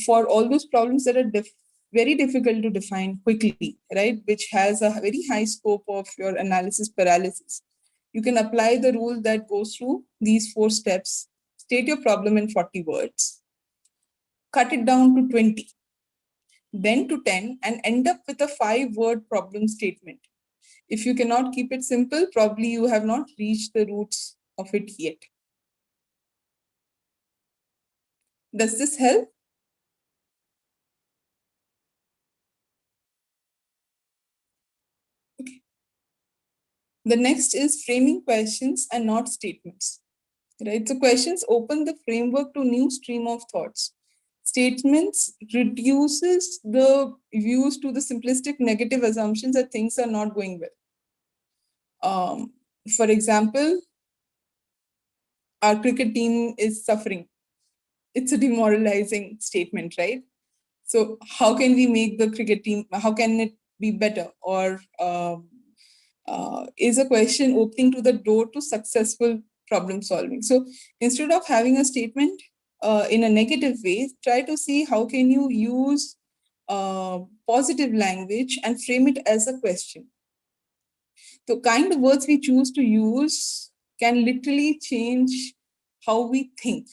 for all those problems that are very difficult to define quickly, right, which has a very high scope of your analysis paralysis, you can apply the rule that goes through these 4 steps. State your problem in 40 words, cut it down to 20, then to 10, and end up with a 5-word problem statement. If you cannot keep it simple, probably you have not reached the roots of it yet. Does this help? Okay. The next is framing questions and not statements. Right? So questions open the framework to new stream of thoughts. Statements reduces the views to the simplistic negative assumptions that things are not going well. For example, our cricket team is suffering. It's a demoralizing statement, right? So how can we make the cricket team, how can it be better? Or is a question opening to the door to successful problem solving. So instead of having a statement in a negative way, try to see how can you use positive language and frame it as a question. The kind of words we choose to use can literally change how we think,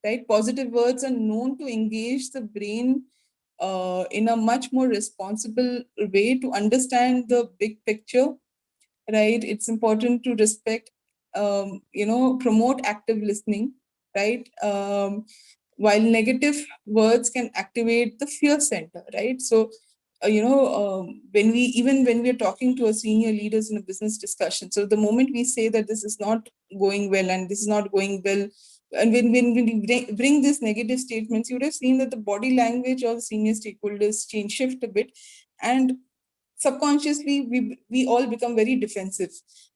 right? Positive words are known to engage the brain in a much more responsible way to understand the big picture, right? It's important to respect, promote active listening, right? While negative words can activate the fear center, right? So, when we're talking to our senior leaders in a business discussion, so the moment we say that this is not going well and this is not going well, and when we bring these negative statements, you would have seen that the body language of the senior stakeholders shift a bit, and subconsciously we all become very defensive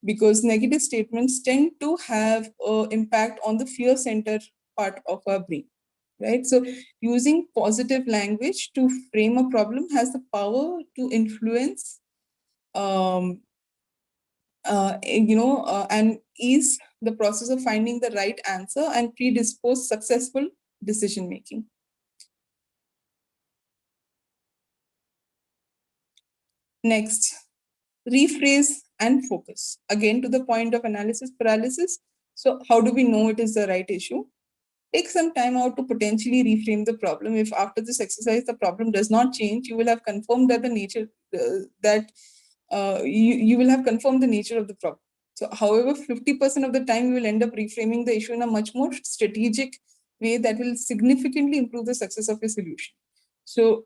because negative statements tend to have an impact on the fear center part of our brain, right? So using positive language to frame a problem has the power to influence and ease the process of finding the right answer and predispose successful decision making. Next, rephrase and focus. Again, to the point of analysis paralysis. So, how do we know it is the right issue? Take some time out to potentially reframe the problem. If after this exercise the problem does not change, you will have confirmed that the nature that you will have confirmed the nature of the problem. So, however, 50% of the time you will end up reframing the issue in a much more strategic way that will significantly improve the success of your solution. So,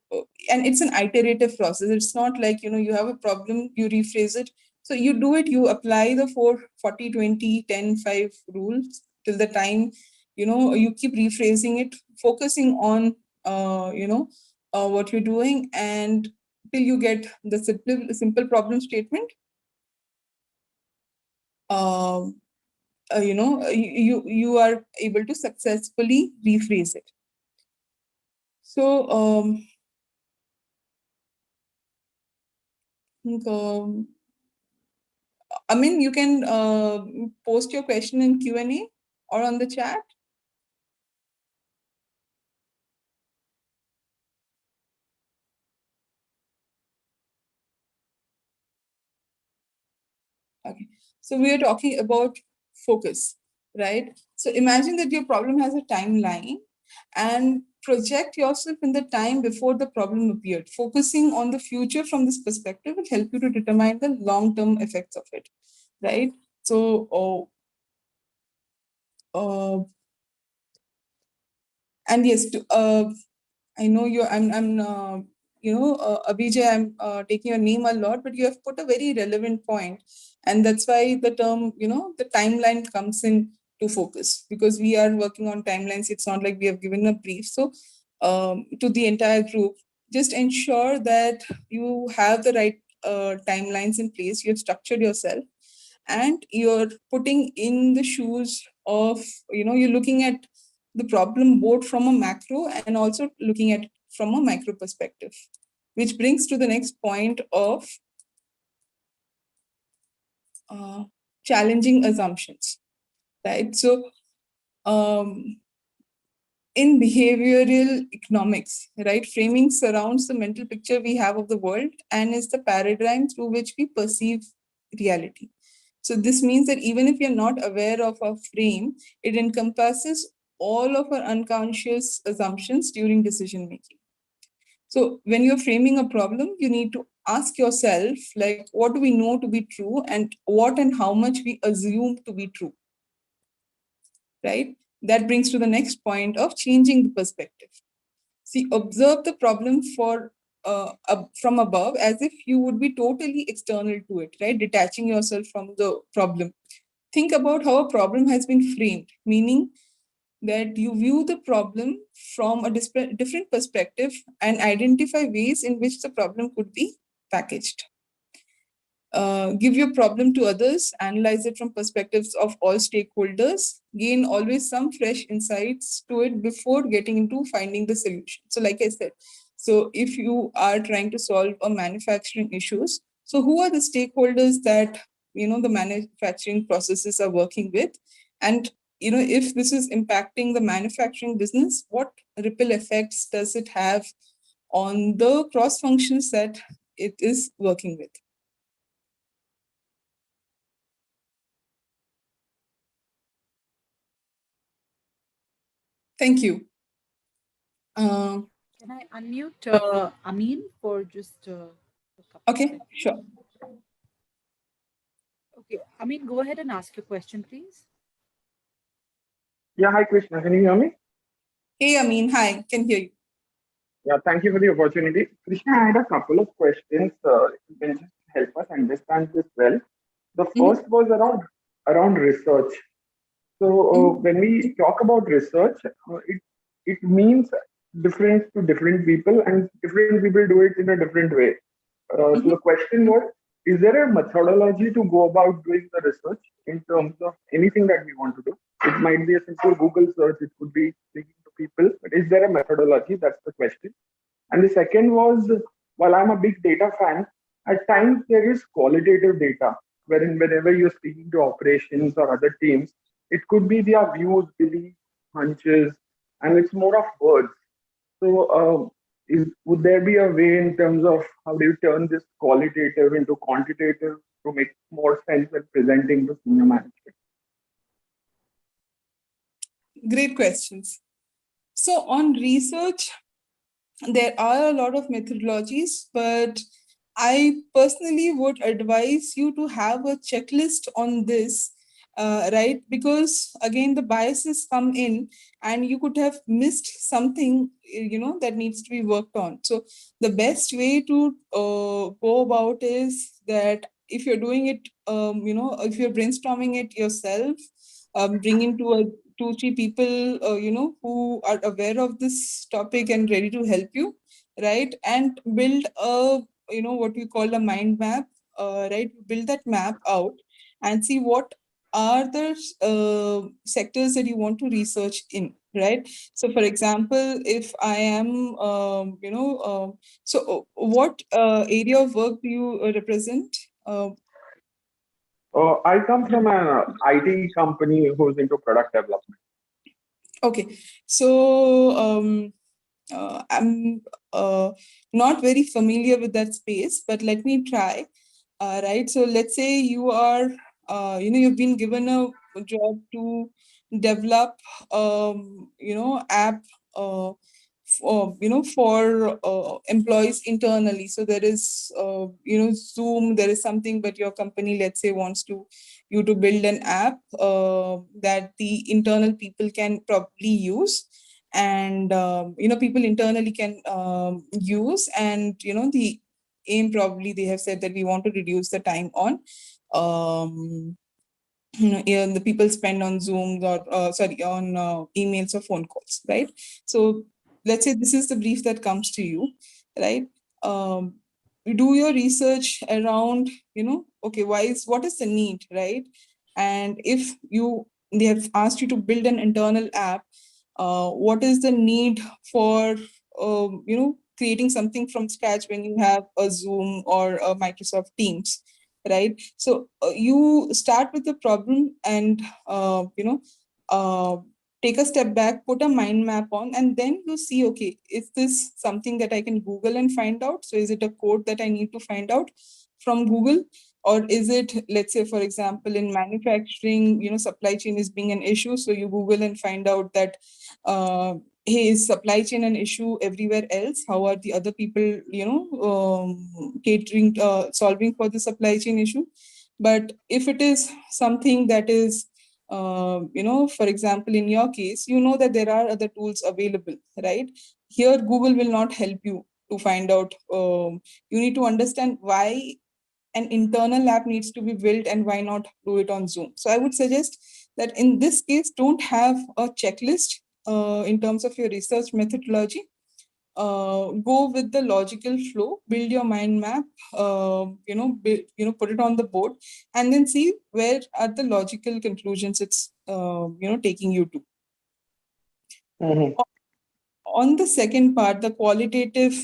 and it's an iterative process. It's not like, you have a problem, you rephrase it. So you do it, you apply the 40, 20, 10, 5 rules till the time, you keep rephrasing it, focusing on, what you're doing, and till you get the simple problem statement. You are able to successfully rephrase it. So, Amin, you can post your question in Q&A or on the chat. Okay, so we are talking about focus, right? So imagine that your problem has a timeline and project yourself in the time before the problem appeared. Focusing on the future from this perspective will help you to determine the long-term effects of it, right? So, and yes, I know you. Abhijay, I'm taking your name a lot, but you have put a very relevant point, and that's why the term, the timeline comes in to focus, because we are working on timelines. It's not like we have given a brief. So, to the entire group, just ensure that you have the right timelines in place. You have structured yourself, and you're putting in the shoes of, you're looking at the problem both from a macro and also looking at from a micro perspective, which brings to the next point of challenging assumptions, right? So, in behavioral economics, right, framing surrounds the mental picture we have of the world and is the paradigm through which we perceive reality. So this means that even if you're not aware of a frame, it encompasses all of our unconscious assumptions during decision making. So when you're framing a problem, you need to ask yourself, like, what do we know to be true, and what and how much we assume to be true, right? That brings to the next point of changing the perspective. See, observe the problem from above as if you would be totally external to it, right? Detaching yourself from the problem. Think about how a problem has been framed, meaning that you view the problem from a different perspective and identify ways in which the problem could be packaged. Give your problem to others, analyze it from perspectives of all stakeholders, gain always some fresh insights to it before getting into finding the solution. So, like I said, so if you are trying to solve a manufacturing issues, so who are the stakeholders that the manufacturing processes are working with, and if this is impacting the manufacturing business, what ripple effects does it have on the cross functions that it is working with? Thank you. Can I unmute Amin for just a couple of Okay, seconds? sure. Okay, Amin, go ahead and ask your question, please. Yeah, hi Krishna, can you hear me? Hey, Amin. Hi, can hear you. Yeah, thank you for the opportunity. Krishna, I had a couple of questions. If you can just help us understand this well. The Mhm, first was around research. So mhm, when we talk about research, it means different to different people, and different people do it in a different way. So the mhm. question was: is there a methodology to go about doing the research in terms of anything that we want to do? It might be a simple Google search. It could be speaking to people. But is there a methodology? That's the question. And the second was, while I'm a big data fan, at times there is qualitative data, wherein whenever you're speaking to operations or other teams, it could be their views, beliefs, hunches, and it's more of words. So, would there be a way in terms of how do you turn this qualitative into quantitative to make more sense when presenting to senior management? Great questions. So, on research, there are a lot of methodologies, but I personally would advise you to have a checklist on this, right? Because again, the biases come in, and you could have missed something, that needs to be worked on. So, the best way to go about is that if you're doing it, if you're brainstorming it yourself, bring in two, three people, who are aware of this topic and ready to help you, right? And build a, what we call a mind map, right? Build that map out and see what are the sectors that you want to research in, right? So, for example, if I am, what area of work do you represent? I come from an IT company who's into product development. Okay, so I'm not very familiar with that space, but let me try. Right. So let's say you are, you've been given a job to develop, app, for employees internally. So there is, Zoom, there is something, but your company, let's say, wants you to build an app that the internal people can probably use, and people internally can use, and the aim, probably they have said that we want to reduce the time on, um, the people spend on Zooms, or sorry, on emails or phone calls, right? So let's say this is the brief that comes to you, right? You do your research around, okay, what is the need, right? And if they have asked you to build an internal app, what is the need for creating something from scratch when you have a Zoom or a Microsoft Teams, right? So you start with the problem, and uh, take a step back, put a mind map on, and then you see, okay, is this something that I can Google and find out? So is it a code that I need to find out from Google? Or is it, let's say, for example, in manufacturing, supply chain is being an issue, so you Google and find out that, hey, is supply chain an issue everywhere else? How are the other people, catering, solving for the supply chain issue? But if it is something that is, for example, in your case, you know that there are other tools available, right? Here, Google will not help you to find out. You need to understand why an internal app needs to be built, and why not do it on Zoom. So I would suggest that in this case, don't have a checklist in terms of your research methodology. Go with the logical flow, build your mind map, put it on the board, and then see where are the logical conclusions it's taking you to. Mhm. On the second part, the qualitative,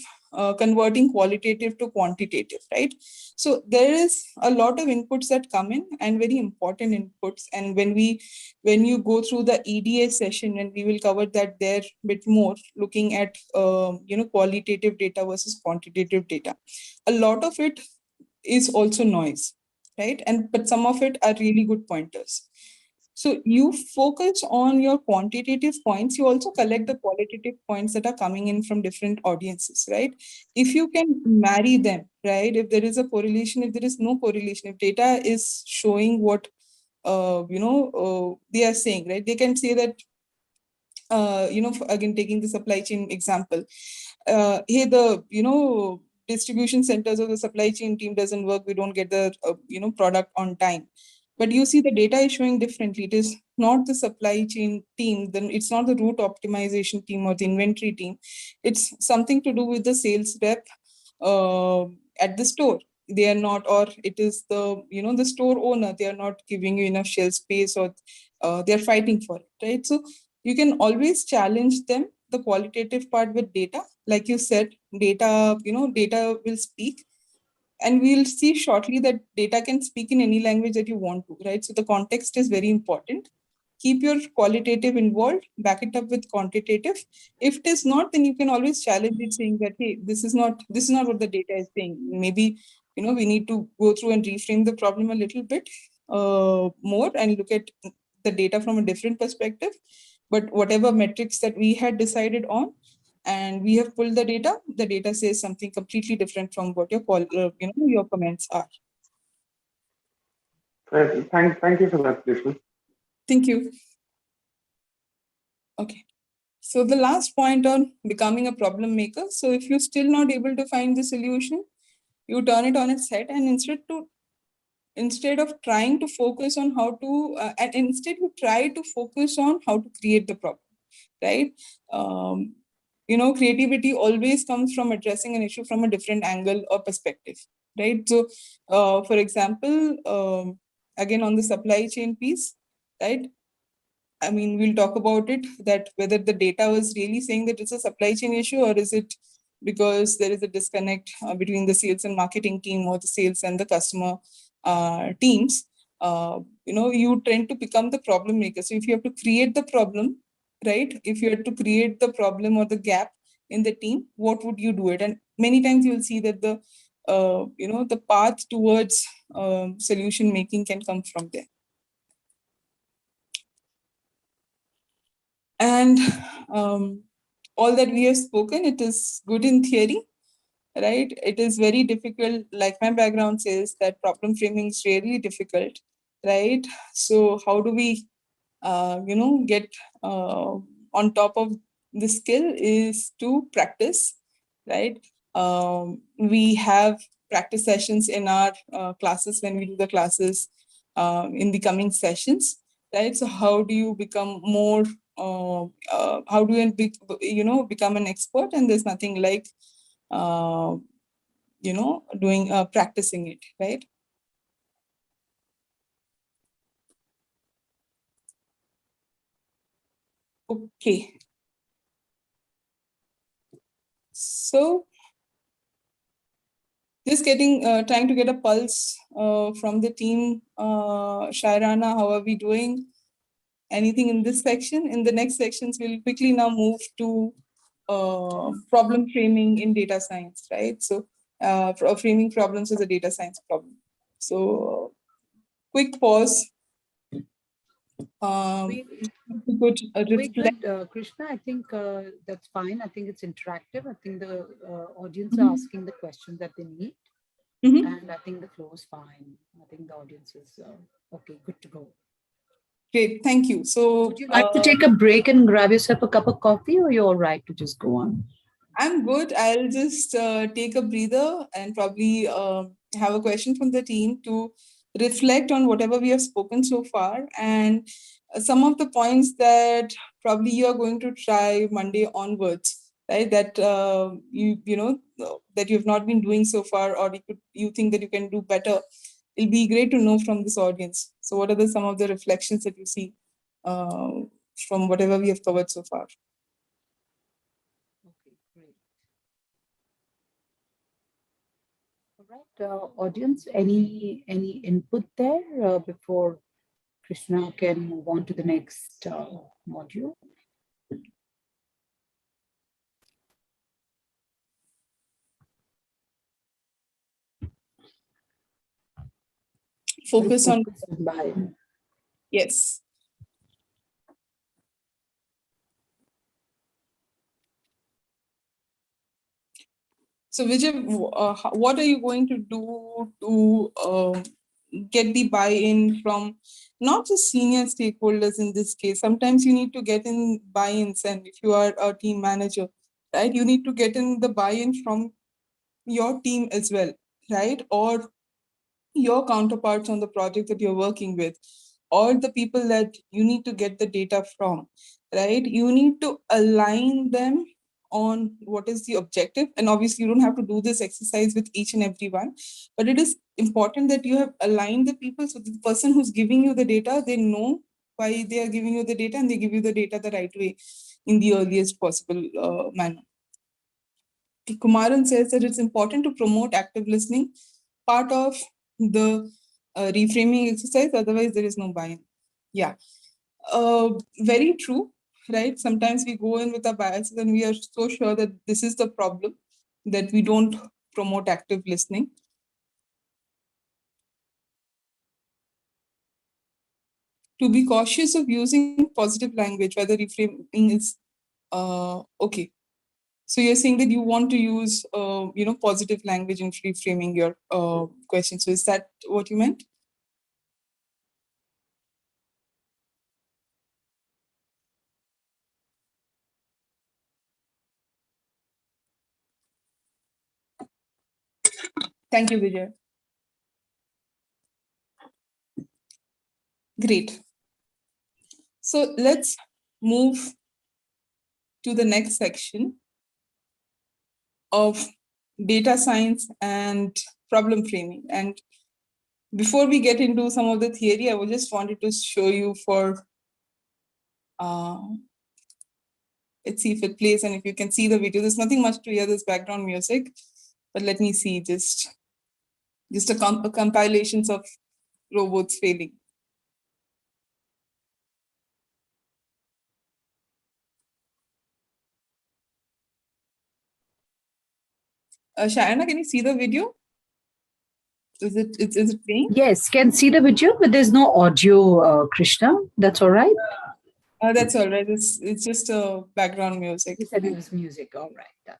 converting qualitative to quantitative, right? So there is a lot of inputs that come in, and very important inputs. And when you go through the EDA session, and we will cover that there a bit more, looking at qualitative data versus quantitative data, a lot of it is also noise, right? And but some of it are really good pointers. So you focus on your quantitative points, you also collect the qualitative points that are coming in from different audiences, right? If you can marry them, right? If there is a correlation, if there is no correlation, if data is showing what they are saying, right? They can say that, again, taking the supply chain example, hey, the, distribution centers or the supply chain team doesn't work, we don't get the, product on time. But you see the data is showing differently. It is not the supply chain team, then it's not the route optimization team or the inventory team. It's something to do with the sales rep uh, at the store. They are not, or it is the, the store owner, they are not giving you enough shelf space, or they're fighting for it, right? So you can always challenge them, the qualitative part, with data. Like you said, data will speak, and we'll see shortly that data can speak in any language that you want to, right? So the context is very important. Keep your qualitative involved, back it up with quantitative. If it is not, then you can always challenge it, saying that, hey, this is not what the data is saying. Maybe, we need to go through and reframe the problem a little bit more, and look at the data from a different perspective. But whatever metrics that we had decided on, and we have pulled the data says something completely different from what your comments are. Thank you for that, Krishna. Thank you. Okay. So the last point on becoming a problem maker. So if you're still not able to find the solution, you turn it on its head, and instead of trying to focus on how to, and instead you try to focus on how to create the problem, right? Um, creativity always comes from addressing an issue from a different angle or perspective, right? So, for example, again, on the supply chain piece, right? I mean, we'll talk about it, that whether the data was really saying that it's a supply chain issue, or is it because there is a disconnect between the sales and marketing team, or the sales and the customer teams. You tend to become the problem maker. So if you have to create the problem, right? If you had to create the problem or the gap in the team, what would you do it? And many times you'll see that the path towards solution making can come from there. And all that we have spoken, it is good in theory, right? It is very difficult. Like my background says that problem framing is really difficult, right? So how do we, get on top of the skill is to practice, right? We have practice sessions in our classes when we do the classes in the coming sessions, right? So how do you become more how do become an expert? And there's nothing like uh, doing practicing it, right? Okay, so just trying to get a pulse from the team. Shairana, how are we doing? Anything in this section? In the next sections, we'll quickly now move to problem framing in data science, right? So framing problems as a data science problem. So quick pause. Good, Krishna. I think that's fine. I think it's interactive. I think the audience are asking the questions that they need. And I think the flow is fine. I think the audience is okay, good to go. Great, thank you. So would you like to take a break and grab yourself a cup of coffee, or you're all right to just go on? I'm good. I'll just take a breather and probably have a question from the team to reflect on whatever we have spoken so far, and some of the points that probably you are going to try Monday onwards, right? That that you have not been doing so far, or you think that you can do better. It'll be great to know from this audience. So what are some of the reflections that you see from whatever we have covered so far? Okay, great. All right, audience, any input there before Krishna can move on to the next module? Focus on by yes. So, Vijay, what are you going to do to get the buy-in from not just senior stakeholders in this case? Sometimes you need to get in buy-ins, and if you are a team manager, right, you need to get in the buy-in from your team as well, right? Or your counterparts on the project that you're working with, or the people that you need to get the data from, right? You need to align them on what is the objective. And obviously, you don't have to do this exercise with each and every one, but it is important that you have aligned the people so the person who's giving you the data, they know why they are giving you the data, and they give you the data the right way in the earliest possible manner. Kumaran says that it's important to promote active listening, part of the reframing exercise, otherwise there is no buy-in. Yeah, very true, right? Sometimes we go in with our biases and we are so sure that this is the problem that we don't promote active listening. To be cautious of using positive language, whether reframing is okay. So you're saying that you want to use, positive language in reframing your question. So is that what you meant? Thank you, Vijay. Great. So let's move to the next section of data science and problem framing. And before we get into some of the theory, I just wanted to show you for, let's see if it plays and if you can see the video. There's nothing much to hear, this background music, but let me see, just a compilations of robots failing. Shayana, can you see the video? Is it playing? Yes, can see the video, but there's no audio, Krishna. That's all right. That's all right. It's just a background music. You said it was music. All right. Done.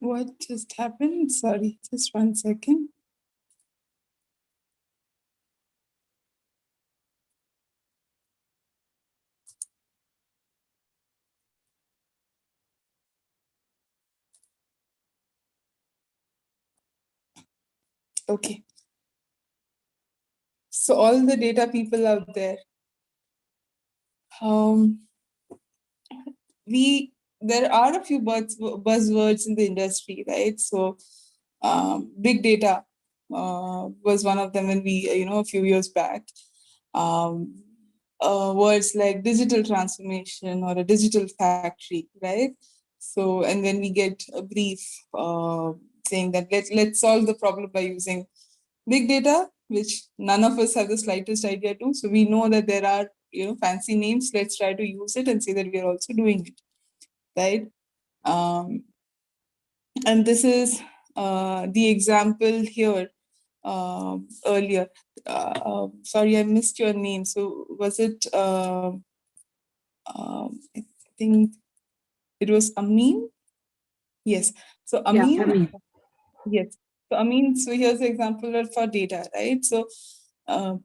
What just happened? Sorry, just 1 second. Okay. So all the data people out there, um, there are a few buzzwords in the industry, right? So big data was one of them when we, a few years back. Um, Words like digital transformation or a digital factory, right? So, and then we get a brief saying that let's solve the problem by using big data, which none of us have the slightest idea to. So we know that there are, fancy names. Let's try to use it and say that we are also doing it, right? Um, and this is the example here earlier. Sorry, I missed your name. So was it? I think it was Amin. Yes. So Yeah, Amin. I mean, Yes. So Amin. So here's the example for data, right? So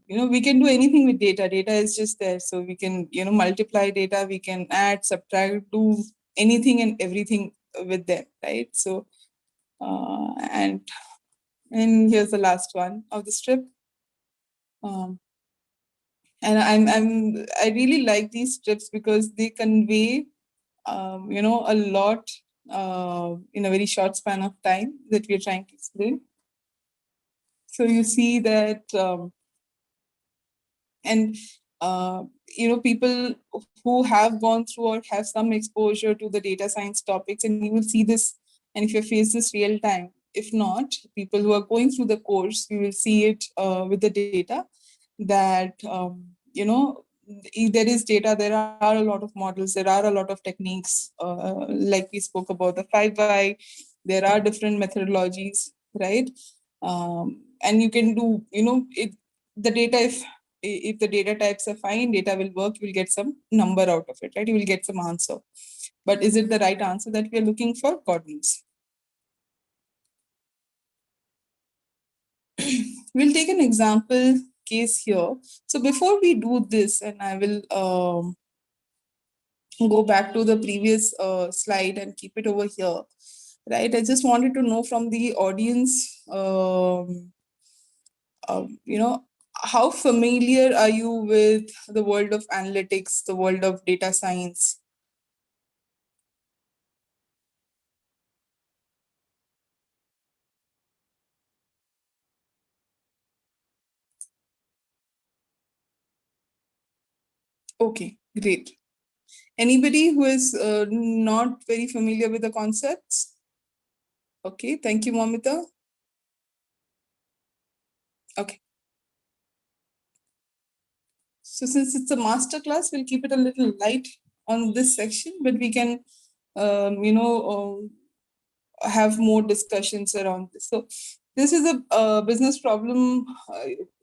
we can do anything with data. Data is just there. So we can, multiply data. We can add, subtract, do anything and everything with them, right? So, and here's the last one of the strip. And I really like these strips because they convey, a lot in a very short span of time that we're trying to explain. So you see that, and people who have gone through or have some exposure to the data science topics, and you will see this, and if you face this real time, if not, people who are going through the course, you will see it with the data that there is data, there are a lot of models, there are a lot of techniques, like we spoke about the 5 by, there are different methodologies, right? And you can do, the data, if the data types are fine, data will work, you will get some number out of it, right? You will get some answer. But is it the right answer that we are looking for? God knows. We'll take an example case here. So before we do this, and I will go back to the previous slide and keep it over here, right? I just wanted to know from the audience, how familiar are you with the world of analytics, the world of data science? Okay, great. Anybody who is not very familiar with the concepts? Okay, thank you, Momita. Okay. So since it's a master class, we'll keep it a little light on this section, but we can, have more discussions around this. So this is a business problem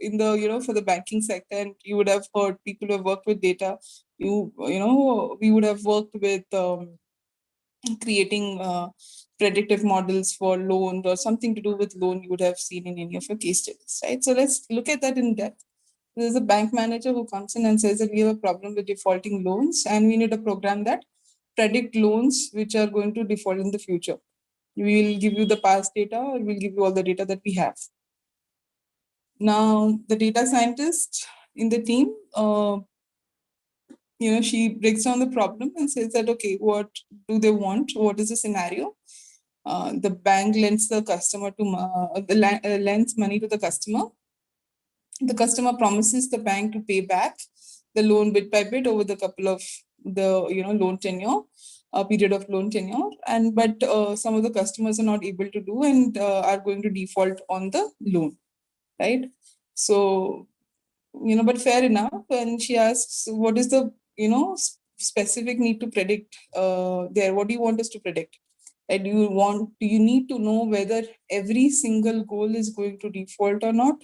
in the, for the banking sector, and you would have heard people who have worked with data. We would have worked with creating predictive models for loans or something to do with loan you would have seen in any of your case studies, right? So let's look at that in depth. There's a bank manager who comes in and says that we have a problem with defaulting loans and we need a program that predict loans which are going to default in the future. We will give you the past data or we'll give you all the data that we have. Now, the data scientist in the team, she breaks down the problem and says that, okay, what do they want? What is the scenario? The bank lends the customer to lends money to the customer. The customer promises the bank to pay back the loan bit by bit over the couple of the loan tenure, period of loan tenure, and but some of the customers are not able to do and are going to default on the loan, right? So but fair enough. And she asks, what is the specific need to predict there? What do you want us to predict? And do you need to know whether every single goal is going to default or not?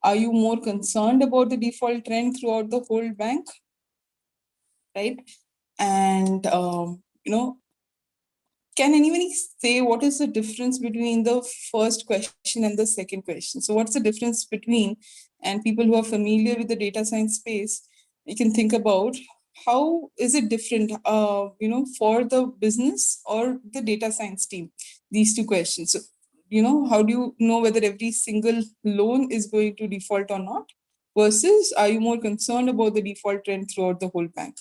Are you more concerned about the default trend throughout the whole bank? Right? And, can anybody say what is the difference between the first question and the second question? So what's the difference between, and people who are familiar with the data science space, you can think about how is it different, for the business or the data science team, these two questions. So, how do you know whether every single loan is going to default or not? Versus, are you more concerned about the default trend throughout the whole bank?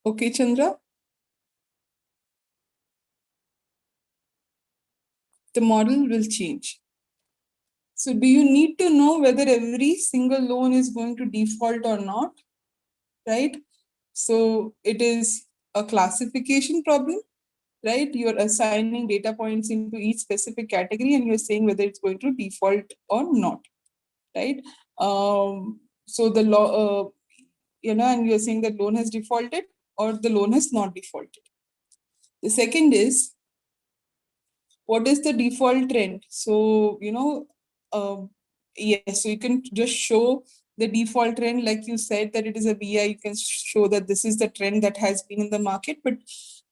Okay, Chandra? The model will change. So do you need to know whether every single loan is going to default or not, right? So it is a classification problem, right? You're assigning data points into each specific category and you're saying whether it's going to default or not, right? So the law, and you're saying that loan has defaulted or the loan has not defaulted. The second is, what is the default trend? So, yes, so you can just show the default trend, like you said, that it is a BI, you can show that this is the trend that has been in the market. But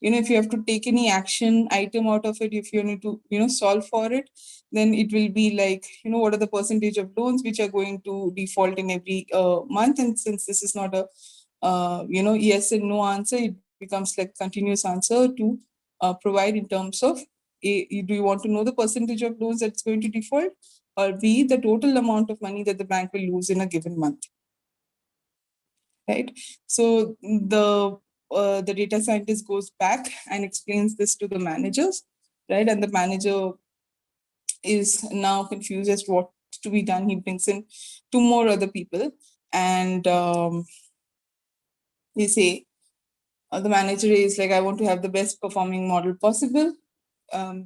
if you have to take any action item out of it, if you need to, solve for it, then it will be like, what are the percentage of loans which are going to default in every month. And since this is not a, yes and no answer, it becomes like continuous answer to provide in terms of A, do you want to know the percentage of loans that's going to default, or B, the total amount of money that the bank will lose in a given month, right? So the data scientist goes back and explains this to the managers, right? And the manager is now confused as to what to be done. He brings in two more other people, and they say, the manager is like, I want to have the best performing model possible.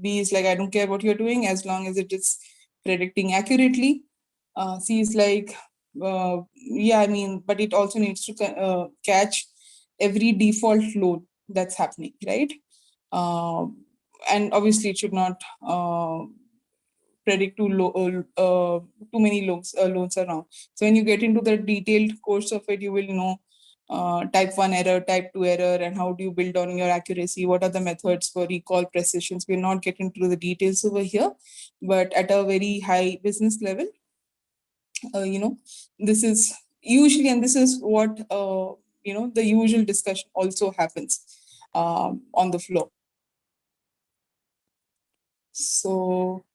B is like, I don't care what you're doing as long as it is predicting accurately. C is like, yeah, I mean, but it also needs to catch every default load that's happening, right? And obviously, it should not predict too many loans around. So when you get into the detailed course of it, you will know type 1 error, type 2 error, and how do you build on your accuracy, what are the methods for recall precisions. We're not getting into the details over here, but at a very high business level, this is usually, and this is what the usual discussion also happens on the floor. So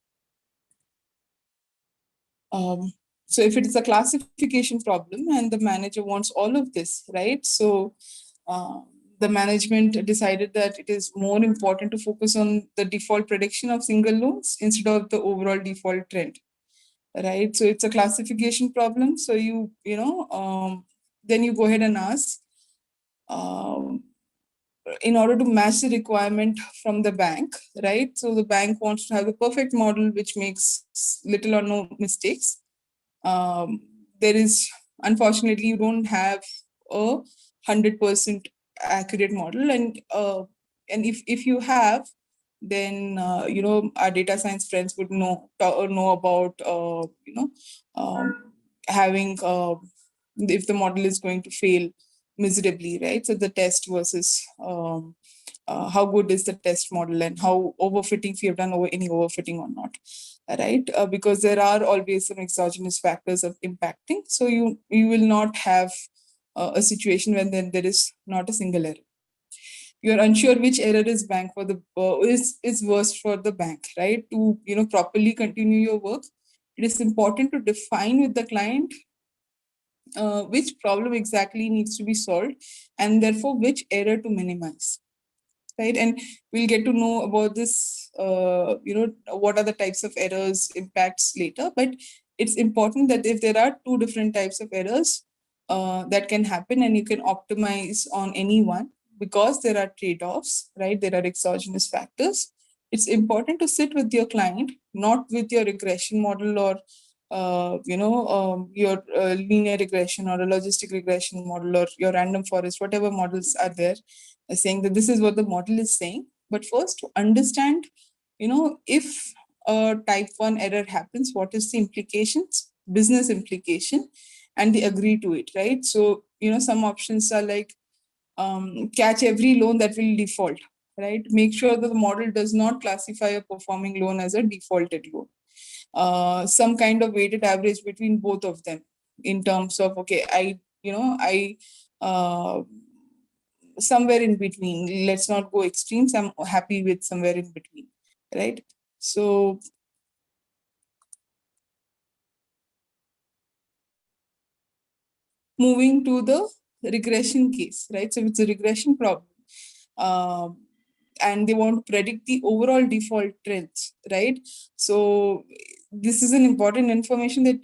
so if it is a classification problem and the manager wants all of this, right? So the management decided that it is more important to focus on the default prediction of single loans instead of the overall default trend, right? So it's a classification problem. So then you go ahead and ask, um, in order to match the requirement from the bank, right? So the bank wants to have a perfect model which makes little or no mistakes. There is, unfortunately, you don't have a 100% accurate model, and if you have, then our data science friends would know about having if the model is going to fail miserably, right? So the test versus how good is the test model, and how overfitting, if you have done any overfitting or not, right? Because there are always some exogenous factors of impacting. So you will not have a situation when then there is not a single error. You're unsure which error is bank for the is worse for the bank, right? To properly continue your work, it is important to define with the client which problem exactly needs to be solved, and therefore which error to minimize, right? And we'll get to know about this, what are the types of errors impacts later. But it's important that if there are two different types of errors that can happen, and you can optimize on any one, because there are trade-offs, right? There are exogenous factors. It's important to sit with your client, not with your regression model, or your linear regression, or a logistic regression model, or your random forest, whatever models are there, saying that this is what the model is saying. But first, to understand, if a type 1 error happens, what is the implications, business implication, and they agree to it, right? So some options are like, catch every loan that will default, right? Make sure that the model does not classify a performing loan as a defaulted loan. Some kind of weighted average between both of them, in terms of, okay, I somewhere in between. Let's not go extremes. I'm happy with somewhere in between, right? So moving to the regression case, right? So it's a regression problem. And they want to predict the overall default trends, right? So this is an important information that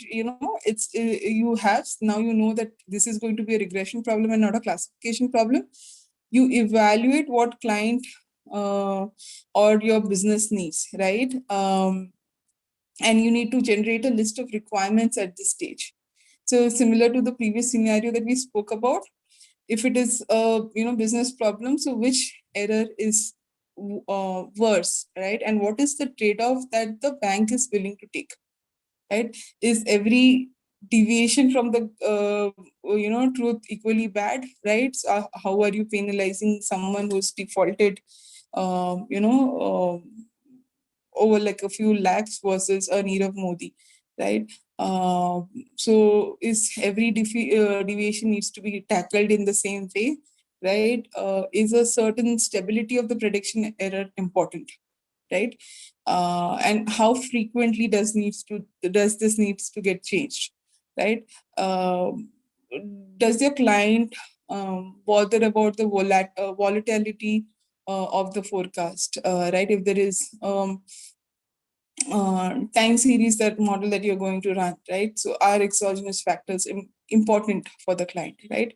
it's you have now. You know that this is going to be a regression problem and not a classification problem. You evaluate what client or your business needs, right? And you need to generate a list of requirements at this stage. So similar to the previous scenario that we spoke about, if it is a business problem, so which error is worse, right? And what is the trade-off that the bank is willing to take, right? Is every deviation from the truth equally bad, right? So, how are you penalizing someone who's defaulted over like a few lakhs versus a Nirav Modi, right? So is every deviation needs to be tackled in the same way, right? Is a certain stability of the prediction error important, right? And how frequently does this needs to get changed, right? Does your client bother about the volatility of the forecast, right? If there is time series that model that you're going to run, right? So are exogenous factors important for the client, right?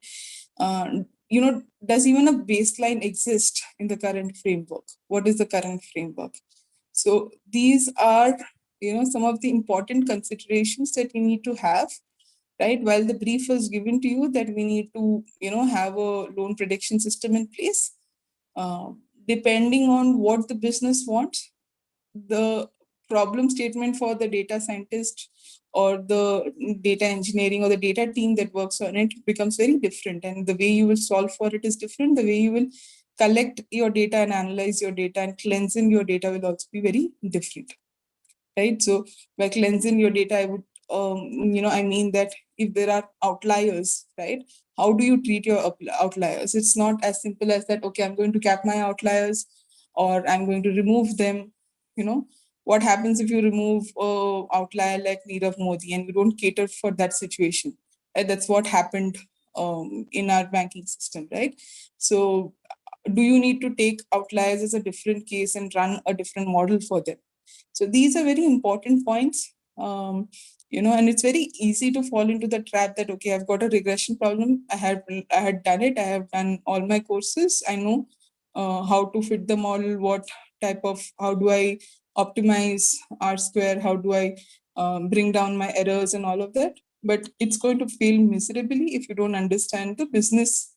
Does even a baseline exist in the current framework? What is the current framework? So these are, some of the important considerations that you need to have, right? While the brief is given to you that we need to, have a loan prediction system in place, uh, depending on what the business wants, the problem statement for the data scientist or the data engineering or the data team that works on it becomes very different. And the way you will solve for it is different. The way you will collect your data and analyze your data and cleansing your data will also be very different, right? So by cleansing your data, I would, I mean that if there are outliers, right? How do you treat your outliers? It's not as simple as that, okay, I'm going to cap my outliers or I'm going to remove them. What happens if you remove outlier like Nirav Modi and you don't cater for that situation? Right? That's what happened in our banking system, right? So do you need to take outliers as a different case and run a different model for them? So these are very important points. And it's very easy to fall into the trap that, okay, I've got a regression problem. I had done it. I have done all my courses. I know how to fit the model, how do I optimize R square, how do I bring down my errors and all of that. But it's going to fail miserably if you don't understand the business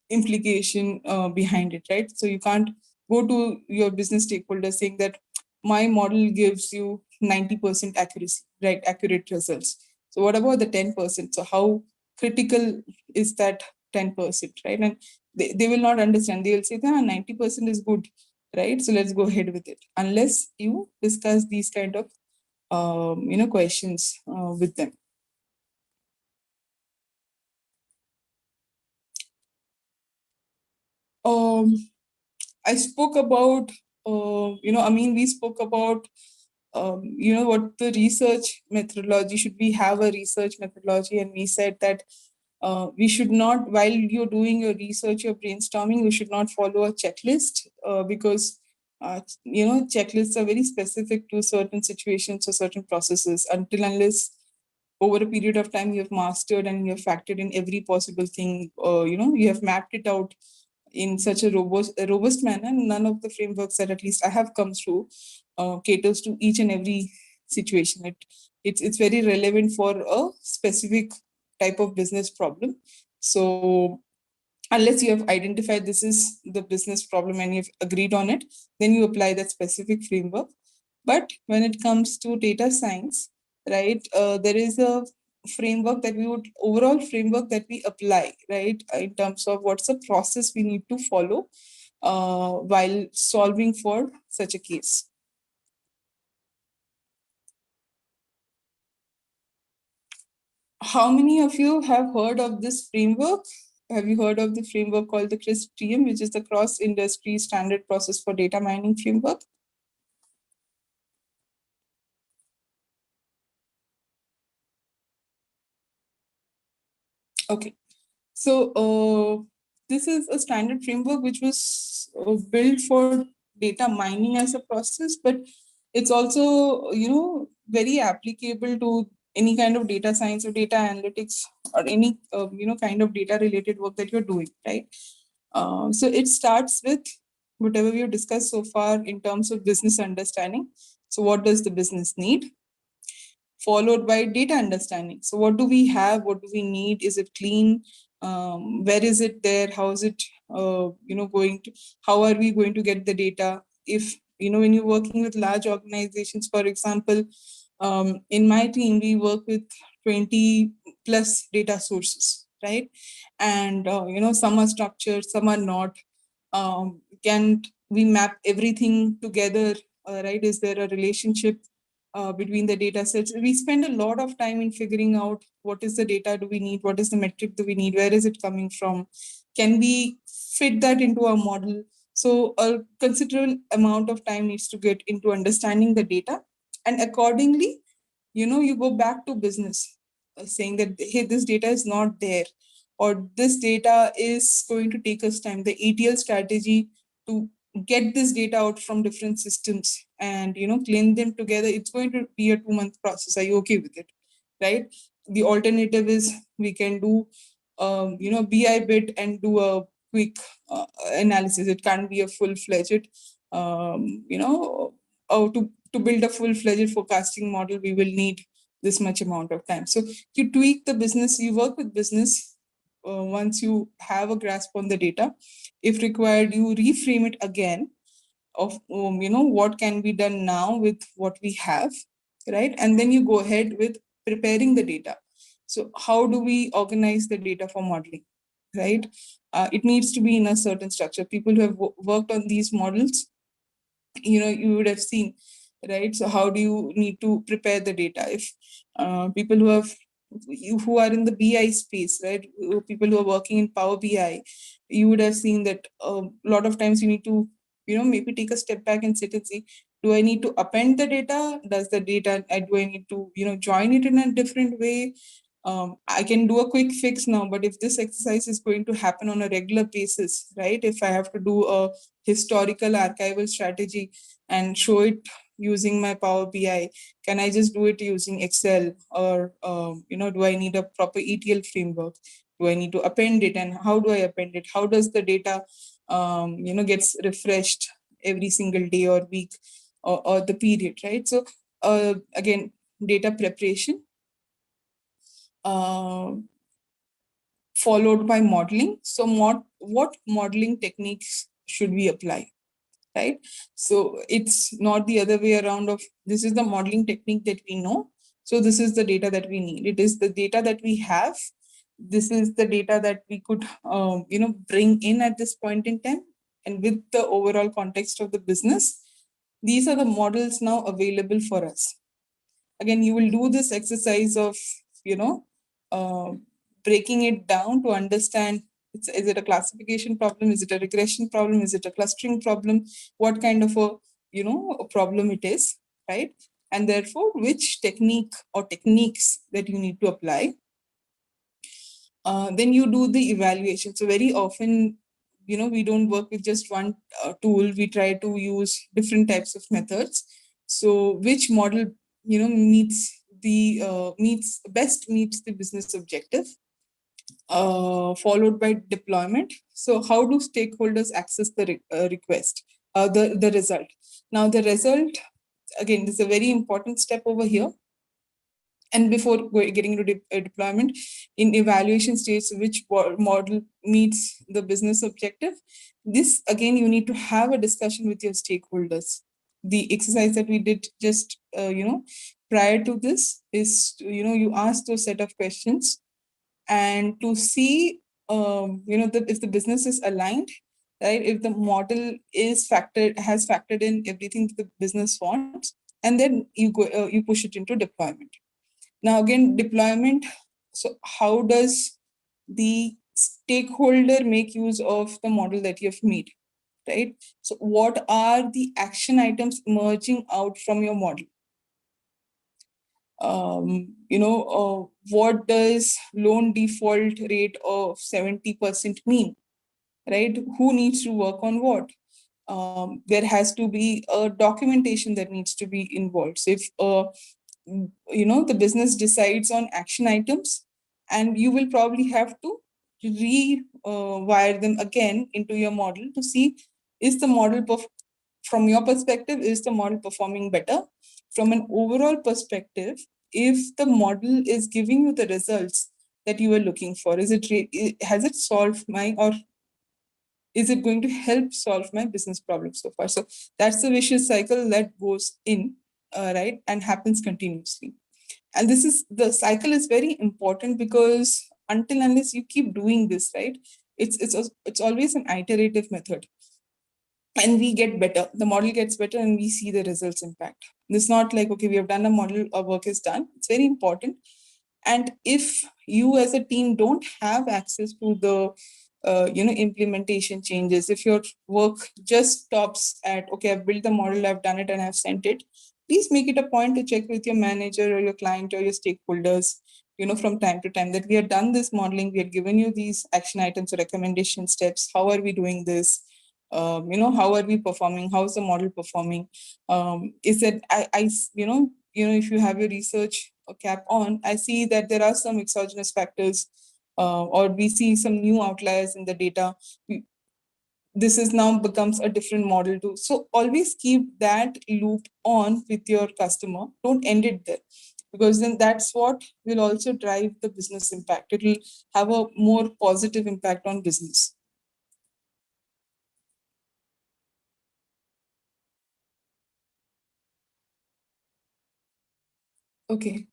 implication behind it, right? So you can't go to your business stakeholder saying that my model gives you 90% accuracy, right? Accurate results. So what about the 10%? So how critical is that 10%, right? And they will not understand. They will say, 90% is good, right? So let's go ahead with it. Unless you discuss these kind of questions with them. I spoke about, we spoke about, what the research methodology, should we have a research methodology? And we said that we should not, while you're doing your research, your brainstorming, you should not follow a checklist because, checklists are very specific to certain situations or certain processes unless over a period of time you have mastered and you have factored in every possible thing, you have mapped it out in such a robust manner. None of the frameworks that at least I have come through caters to each and every situation. It's very relevant for a specific type of business problem. So unless you have identified this is the business problem and you've agreed on it, then you apply that specific framework. But when it comes to data science, right, there is a overall framework that we apply, right, in terms of what's the process we need to follow while solving for such a case. How many of you have heard of this framework? Have you heard of the framework called the CRISP-TM, which is the Cross-Industry Standard Process for Data Mining Framework? Okay. So this is a standard framework which was built for data mining as a process, but it's also, very applicable to any kind of data science or data analytics or any, kind of data related work that you're doing, right? So it starts with whatever we have discussed so far in terms of business understanding. So what does the business need? Followed by data understanding. So what do we have? What do we need? Is it clean? Where is it there? How is it, how are we going to get the data? If, when you're working with large organizations, for example, in my team, we work with 20 plus data sources, right? And some are structured, some are not. Can we map everything together, right? Is there a relationship between the data sets? We spend a lot of time in figuring out what is the data do we need, what is the metric do we need, where is it coming from, can we fit that into our model? So a considerable amount of time needs to get into understanding the data, and accordingly, you go back to business, saying that, hey, this data is not there, or this data is going to take us time. The ETL strategy to get this data out from different systems and clean them together, it's going to be a 2-month process. Are you okay with it? Right? The alternative is we can do BI bit and do a quick analysis. It can't be a full-fledged to build a full-fledged forecasting model, we will need this much amount of time. So you tweak the business, you work with business. Once you have a grasp on the data, if required, you reframe it again of what can be done now with what we have, right? And then you go ahead with preparing the data. So how do we organize the data for modeling, right? It needs to be in a certain structure. People who have worked on these models, you would have seen, right? So how do you need to prepare the data? If people who are in the BI space, right? People who are working in Power BI, you would have seen that a lot of times you need to, maybe take a step back and sit and see, do I need to append the data? Does the data, do I need to, join it in a different way? I can do a quick fix now, but if this exercise is going to happen on a regular basis, right? If I have to do a historical archival strategy and show it using my Power BI, can I just do it using Excel? Or, do I need a proper ETL framework? Do I need to append it? And how do I append it? How does the data, gets refreshed every single day or week or the period, right? So again, data preparation, followed by modeling. So what modeling techniques should we apply, right? So it's not the other way around of, this is the modeling technique that we know, so this is the data that we need. It is the data that we have. This is the data that we could bring in at this point in time, and with the overall context of the business, these are the models now available for us. Again, you will do this exercise of you know uh, breaking it down to understand, is it a classification problem, is it a regression problem, is it a clustering problem, what kind of a problem it is, right? And therefore which technique or techniques that you need to apply. Then you do the evaluation. So very often, we don't work with just one tool. We try to use different types of methods. So which model, meets the meets the business objective, followed by deployment. So how do stakeholders access the request, the result? Now the result, again, this is a very important step over here. And before getting into deployment, in evaluation stage, which model meets the business objective, this again, you need to have a discussion with your stakeholders. The exercise that we did just prior to this is you ask those set of questions and to see if the business is aligned, right? If the model has factored in everything the business wants, and then you push it into deployment. Now, again, deployment. So, how does the stakeholder make use of the model that you have made, right? So, what are the action items emerging out from your model? What does loan default rate of 70% mean, right? Who needs to work on what? There has to be a documentation that needs to be involved. So if the business decides on action items, and you will probably have to rewire them again into your model to see, is the model from your perspective, is the model performing better? From an overall perspective, if the model is giving you the results that you are looking for, has it solved my, or is it going to help solve my business problem so far? So that's the vicious cycle that goes in, right, and happens continuously. And the cycle is very important, because until unless you keep doing this, right, it's always an iterative method, and we get better. The model gets better, and we see the results impact. It's not like, okay, we have done a model, our work is done. It's very important. And if you as a team don't have access to the implementation changes, if your work just stops at, okay, I've built the model, I've done it, and I've sent it, please make it a point to check with your manager or your client or your stakeholders, from time to time, that we have done this modeling, we have given you these action items or recommendation steps. How are we doing this? How are we performing? How's the model performing? Is that if you have your research cap on, I see that there are some exogenous factors, or we see some new outliers in the data. This is now becomes a different model too. So always keep that loop on with your customer. Don't end it there, because then that's what will also drive the business impact. It will have a more positive impact on business. Okay.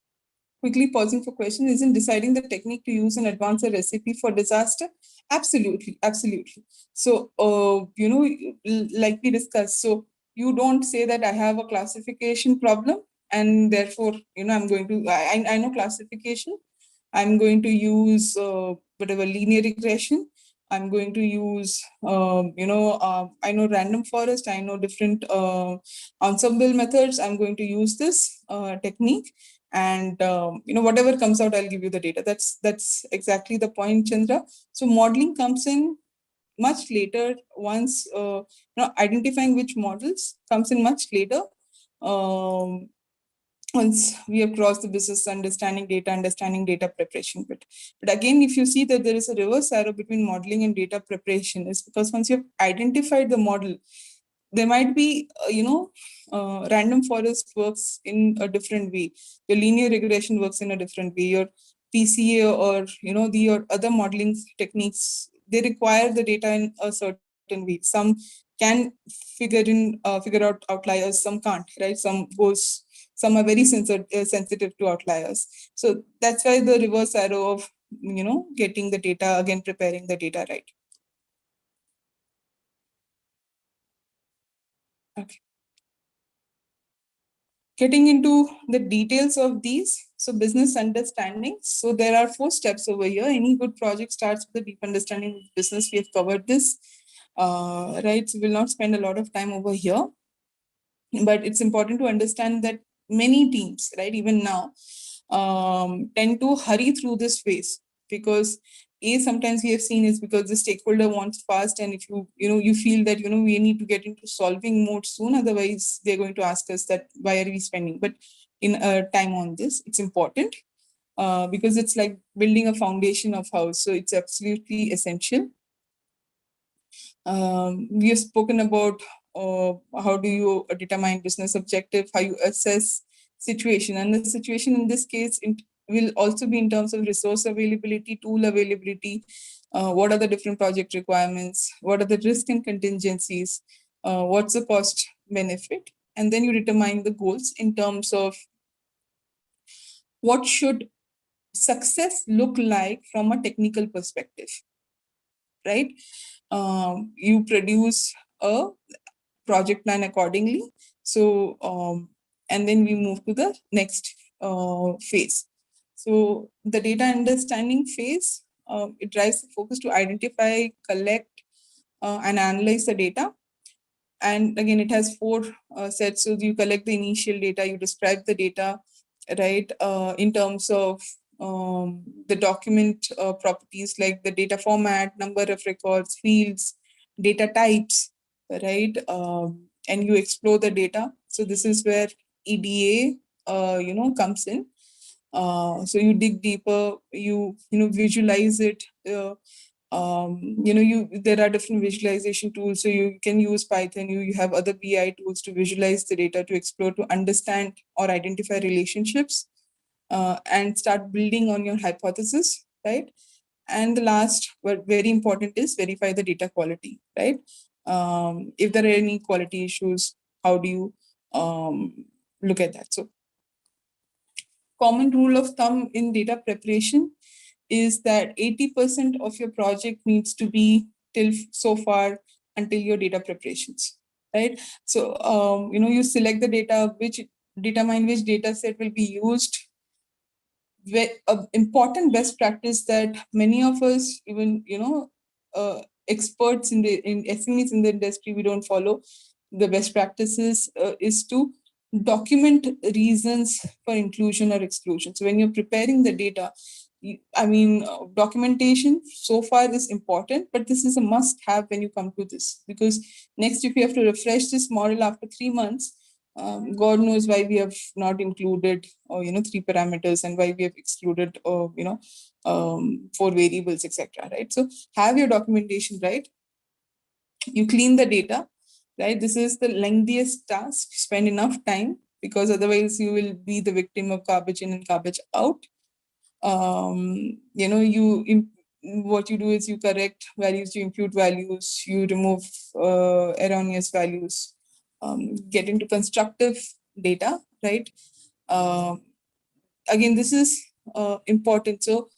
Quickly pausing for question, isn't deciding the technique to use and advance a recipe for disaster? Absolutely, absolutely. So, like we discussed, so you don't say that I have a classification problem, and therefore, I'm going to, I know classification, I'm going to use whatever linear regression. I'm going to use, I know random forest, I know different ensemble methods. I'm going to use this technique, and whatever comes out, I'll give you the data. That's exactly the point, Chandra. So modeling comes in much later. Once identifying which models comes in much later. Um, Once we have crossed the business understanding data preparation bit. But again, if you see that there is a reverse arrow between modeling and data preparation, is because once you have identified the model, there might be, random forest works in a different way. Your linear regression works in a different way. Your PCA or, your other modeling techniques, they require the data in a certain way. Some can figure out outliers, some can't, right? Some are very sensitive to outliers. So that's why the reverse arrow of, getting the data, again, preparing the data right. Okay. Getting into the details of these, so business understanding. So there are 4 steps over here. Any good project starts with a deep understanding of business. We have covered this, right? So we'll not spend a lot of time over here, but it's important to understand that many teams, right, even now, tend to hurry through this phase, because sometimes we have seen is because the stakeholder wants fast, and if you feel that we need to get into solving mode soon, otherwise they're going to ask us that why are we spending. But in time on this, it's important, because it's like building a foundation of house, so it's absolutely essential. We have spoken about how do you determine business objective, how you assess situation, and the situation in this case will also be in terms of resource availability, tool availability, what are the different project requirements, what are the risk and contingencies, what's the cost benefit, and then you determine the goals in terms of what should success look like from a technical perspective, right? You produce a project plan accordingly. So, and then we move to the next phase. So the data understanding phase, it drives the focus to identify, collect, and analyze the data. And again, it has 4 sets. So you collect the initial data, you describe the data, right, in terms of the document properties like the data format, number of records, fields, data types, right? And you explore the data. So this is where EDA, comes in. So you dig deeper, you visualize it. There are different visualization tools. So you can use Python. You have other BI tools to visualize the data, to explore, to understand or identify relationships, and start building on your hypothesis, right? And the last, but very important, is verify the data quality, right? If there are any quality issues, how do you look at that? So common rule of thumb in data preparation is that 80% of your project needs to be till so far until your data preparations, right? So, you select the data, which determine which data set will be used. Important best practice that many of us, even experts in SMEs in the industry, we don't follow the best practices is to document reasons for inclusion or exclusion. So when you're preparing the data, documentation so far is important, but this is a must have when you come to this, because next, if you have to refresh this model after 3 months, God knows why we have not included, three parameters, and why we have excluded, four variables, etc. Right? So have your documentation right. You clean the data, right? This is the lengthiest task. Spend enough time, because otherwise you will be the victim of garbage in and garbage out. What you do is you correct values, you impute values, you remove erroneous values, get into constructive data, right? Again, this is important. So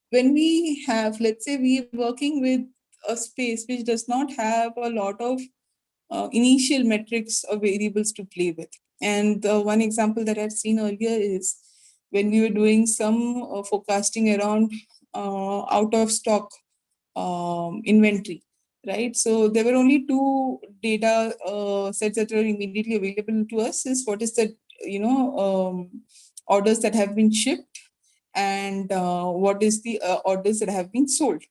when we have, let's say we're working with a space which does not have a lot of initial metrics or variables to play with. And one example that I've seen earlier is when we were doing some forecasting around out of stock inventory, right? So there were only two data sets that were immediately available to us. Is what is the orders that have been shipped, and what is the orders that have been sold,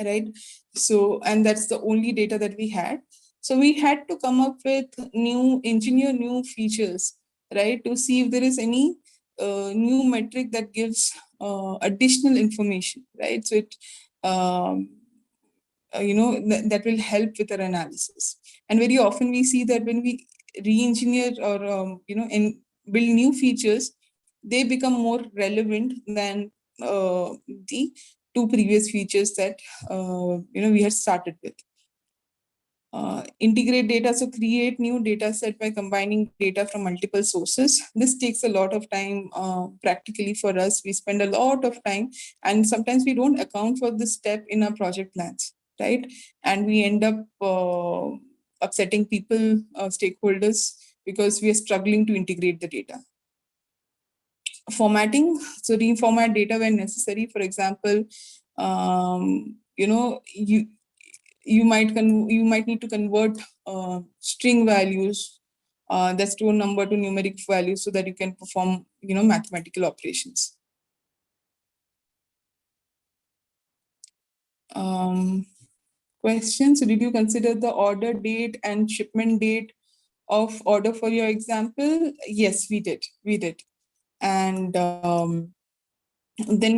right? So, and that's the only data that we had. So we had to come up with engineer new features, right, to see if there is any new metric that gives additional information, right? So it that will help with our analysis. And very often we see that when we re-engineer or and build new features, they become more relevant than the two previous features that we had started with. Integrate data, so create new data set by combining data from multiple sources. This takes a lot of time. Practically for us, we spend a lot of time, and sometimes we don't account for this step in our project plans, right? And we end up upsetting people, stakeholders, because we are struggling to integrate the data. Formatting, so reformat data when necessary. For example, you might need to convert string values, that's to a number, to numeric values, so that you can perform mathematical operations. Question: so did you consider the order date and shipment date of order for your example? Yes, we did. And then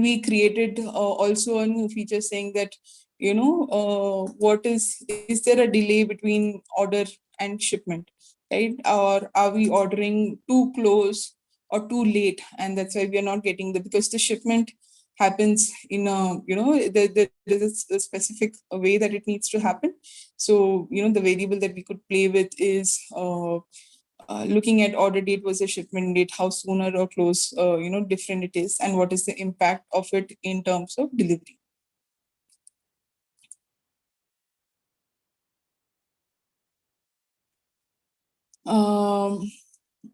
we created also a new feature saying that what is there a delay between order and shipment, right? Or are we ordering too close or too late, and that's why we are not getting because the shipment happens in there is a specific way that it needs to happen. So the variable that we could play with is looking at order date versus shipment date, how sooner or close different it is, and what is the impact of it in terms of delivery.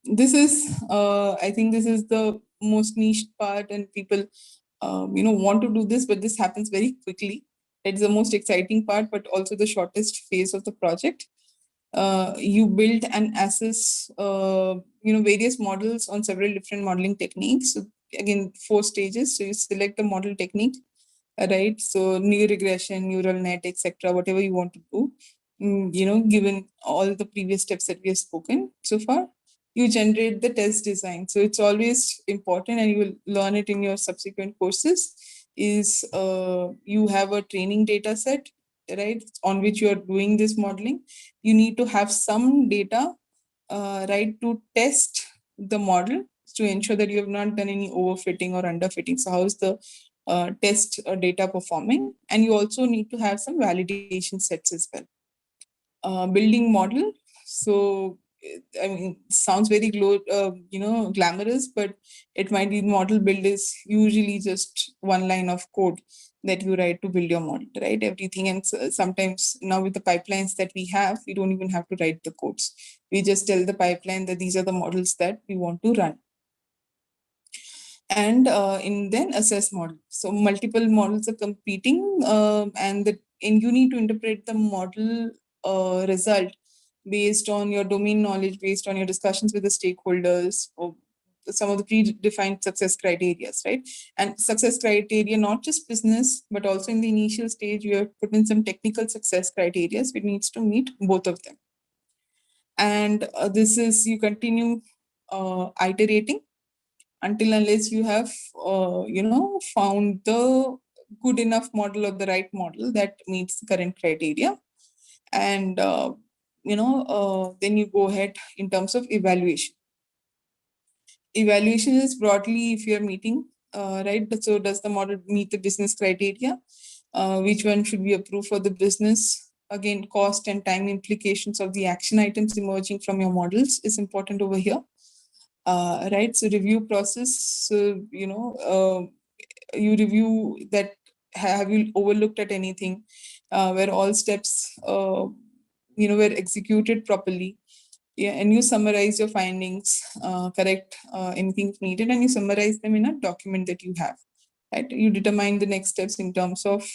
This is I think this is the most niche part, and people want to do this, but this happens very quickly. It's the most exciting part, but also the shortest phase of the project. You build and assess various models on several different modeling techniques. So again, 4 stages. So you select the model technique, right? So new regression, neural net, etc., whatever you want to do, given all the previous steps that we have spoken so far, you generate the test design. So it's always important, and you will learn it in your subsequent courses, is you have a training data set, right, on which you are doing this modeling. You need to have some data, right, to test the model, to ensure that you have not done any overfitting or underfitting. So how is the test data performing? And you also need to have some validation sets as well. Building model. So I mean, sounds very glamorous, but it might be model build is usually just one line of code that you write to build your model, right? Everything. And sometimes now with the pipelines that we have, we don't even have to write the codes. We just tell the pipeline that these are the models that we want to run. And in then assess model. So multiple models are competing, and you need to interpret the model result based on your domain knowledge, based on your discussions with the stakeholders, or some of the predefined success criteria, right? And success criteria, not just business, but also in the initial stage, you have put in some technical success criteria, which needs to meet both of them. And this is, you continue iterating until unless you have, found the good enough model or the right model that meets the current criteria. And, then you go ahead in terms of evaluation. Evaluation is broadly if you're meeting, right? So does the model meet the business criteria? Which one should be approved for the business? Again, cost and time implications of the action items emerging from your models is important over here. Right, so review process. So you review that, have you overlooked at anything, where all steps were executed properly. Yeah, and you summarize your findings, correct anything needed, and you summarize them in a document that you have. Right, you determine the next steps in terms of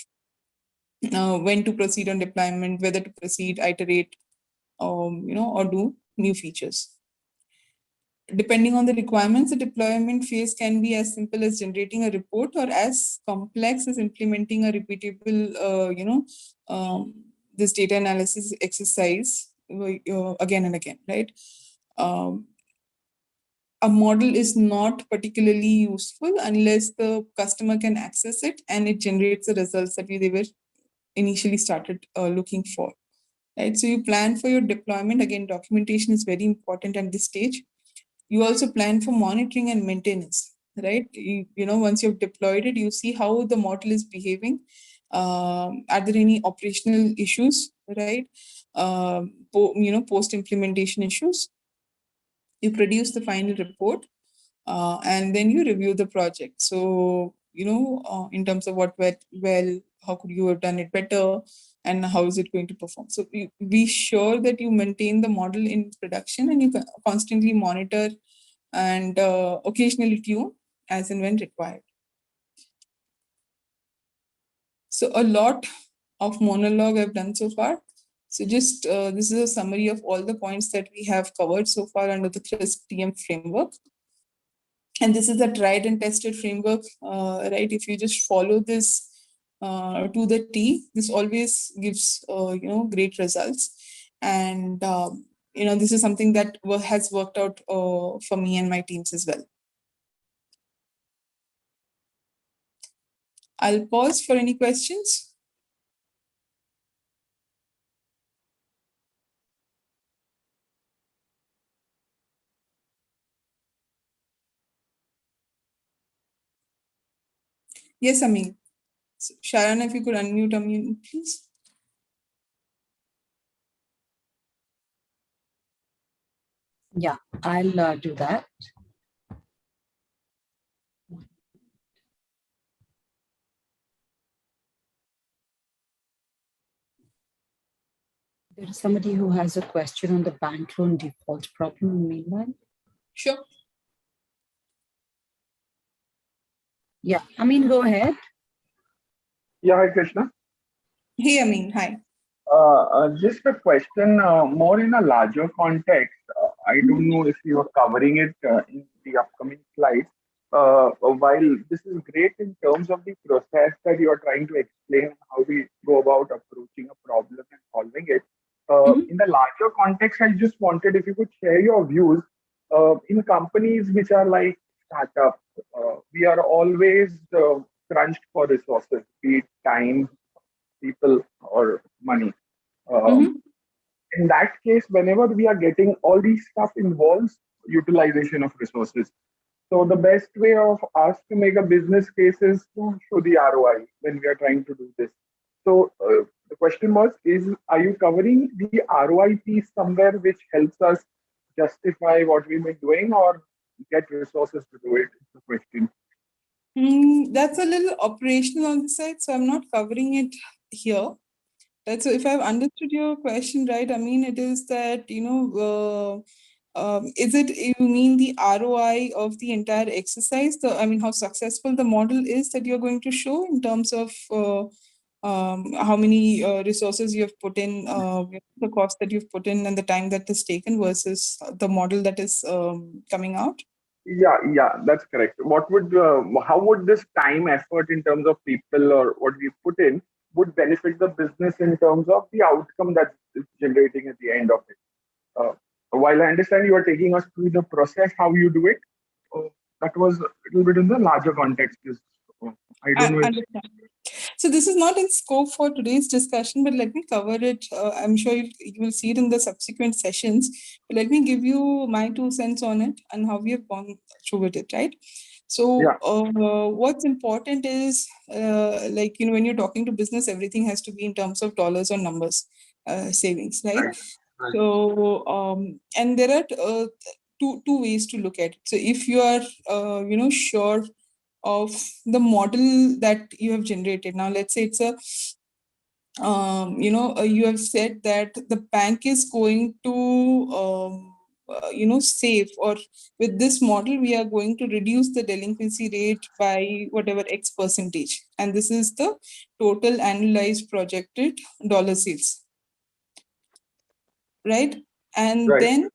when to proceed on deployment, whether to proceed, iterate, or do new features. Depending on the requirements, the deployment phase can be as simple as generating a report or as complex as implementing a repeatable, this data analysis exercise again and again, right? A model is not particularly useful unless the customer can access it and it generates the results that they were initially started looking for, right? So you plan for your deployment. Again, documentation is very important at this stage. You also plan for monitoring and maintenance, right? Once you've deployed it, you see how the model is behaving. Are there any operational issues, right? Post implementation issues. You produce the final report, and then you review the project. So in terms of what went well, how could you have done it better, and how is it going to perform? So be sure that you maintain the model in production, and you constantly monitor and occasionally tune as and when required. So a lot of monologue I've done so far. So just this is a summary of all the points that we have covered so far under the CRISP TM framework. And this is a tried and tested framework, right? If you just follow this to the T, this always gives, great results. And, this is something that has worked out for me and my teams as well. I'll pause for any questions. Yes, Amin. So, Sharon, if you could unmute Amin, please. Yeah, I'll do that. There is somebody who has a question on the bank loan default problem meanwhile. Sure. Yeah, Amin, go ahead. Yeah, hi, Krishna. Hey, Amin, hi. Just a question, more in a larger context. I don't know if you are covering it in the upcoming slides. While this is great in terms of the process that you are trying to explain how we go about approaching a problem and solving it, in the larger context, I just wanted if you could share your views in companies which are like startups. We are always crunched for resources, be it time, people, or money. In that case, whenever we are getting all these stuff involves utilization of resources. So the best way of us to make a business case is to show the ROI when we are trying to do this. So the question was, are you covering the ROI piece somewhere which helps us justify what we've been doing or get resources to do it? Is the question. That's a little operational on the side, so I'm not covering it here. Right. So if I've understood your question right, I mean, it is that, is it, you mean the ROI of the entire exercise? I mean, how successful the model is that you're going to show in terms of how many resources you have put in, the cost that you've put in, and the time that is taken versus the model that is coming out? Yeah, that's correct. How would this time effort in terms of people or what we put in would benefit the business in terms of the outcome that is generating at the end of it? Uh, while I understand you are taking us through the process, how you do it, uh, that was a little bit in the larger context. I don't I know if understand. So this is not in scope for today's discussion, but let me cover it. I'm sure you will see it in the subsequent sessions. But let me give you my 2 cents on it and how we have gone through with it, right? So yeah, what's important is, when you're talking to business, everything has to be in terms of dollars or numbers, savings, right? right, right, So and there are two ways to look at it. So if you are sure of the model that you have generated. Now, let's say it's a, you have said that the bank is going to, save, or with this model, we are going to reduce the delinquency rate by whatever X percentage. And this is the total annualized projected dollar sales, right? And right. then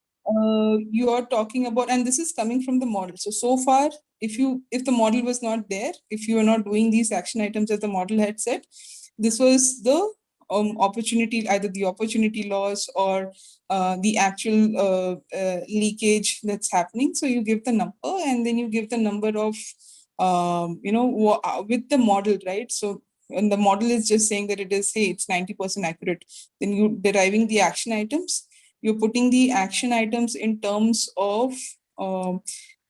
you are talking about, and this is coming from the model. So far, if the model was not there, if you are not doing these action items as the model had said, this was the opportunity, either the opportunity loss or the actual leakage that's happening. So you give the number, and then you give the number of with the model, right? So when the model is just saying that it is, hey, it's 90% accurate, then you deriving the action items, you're putting the action items in terms of, um,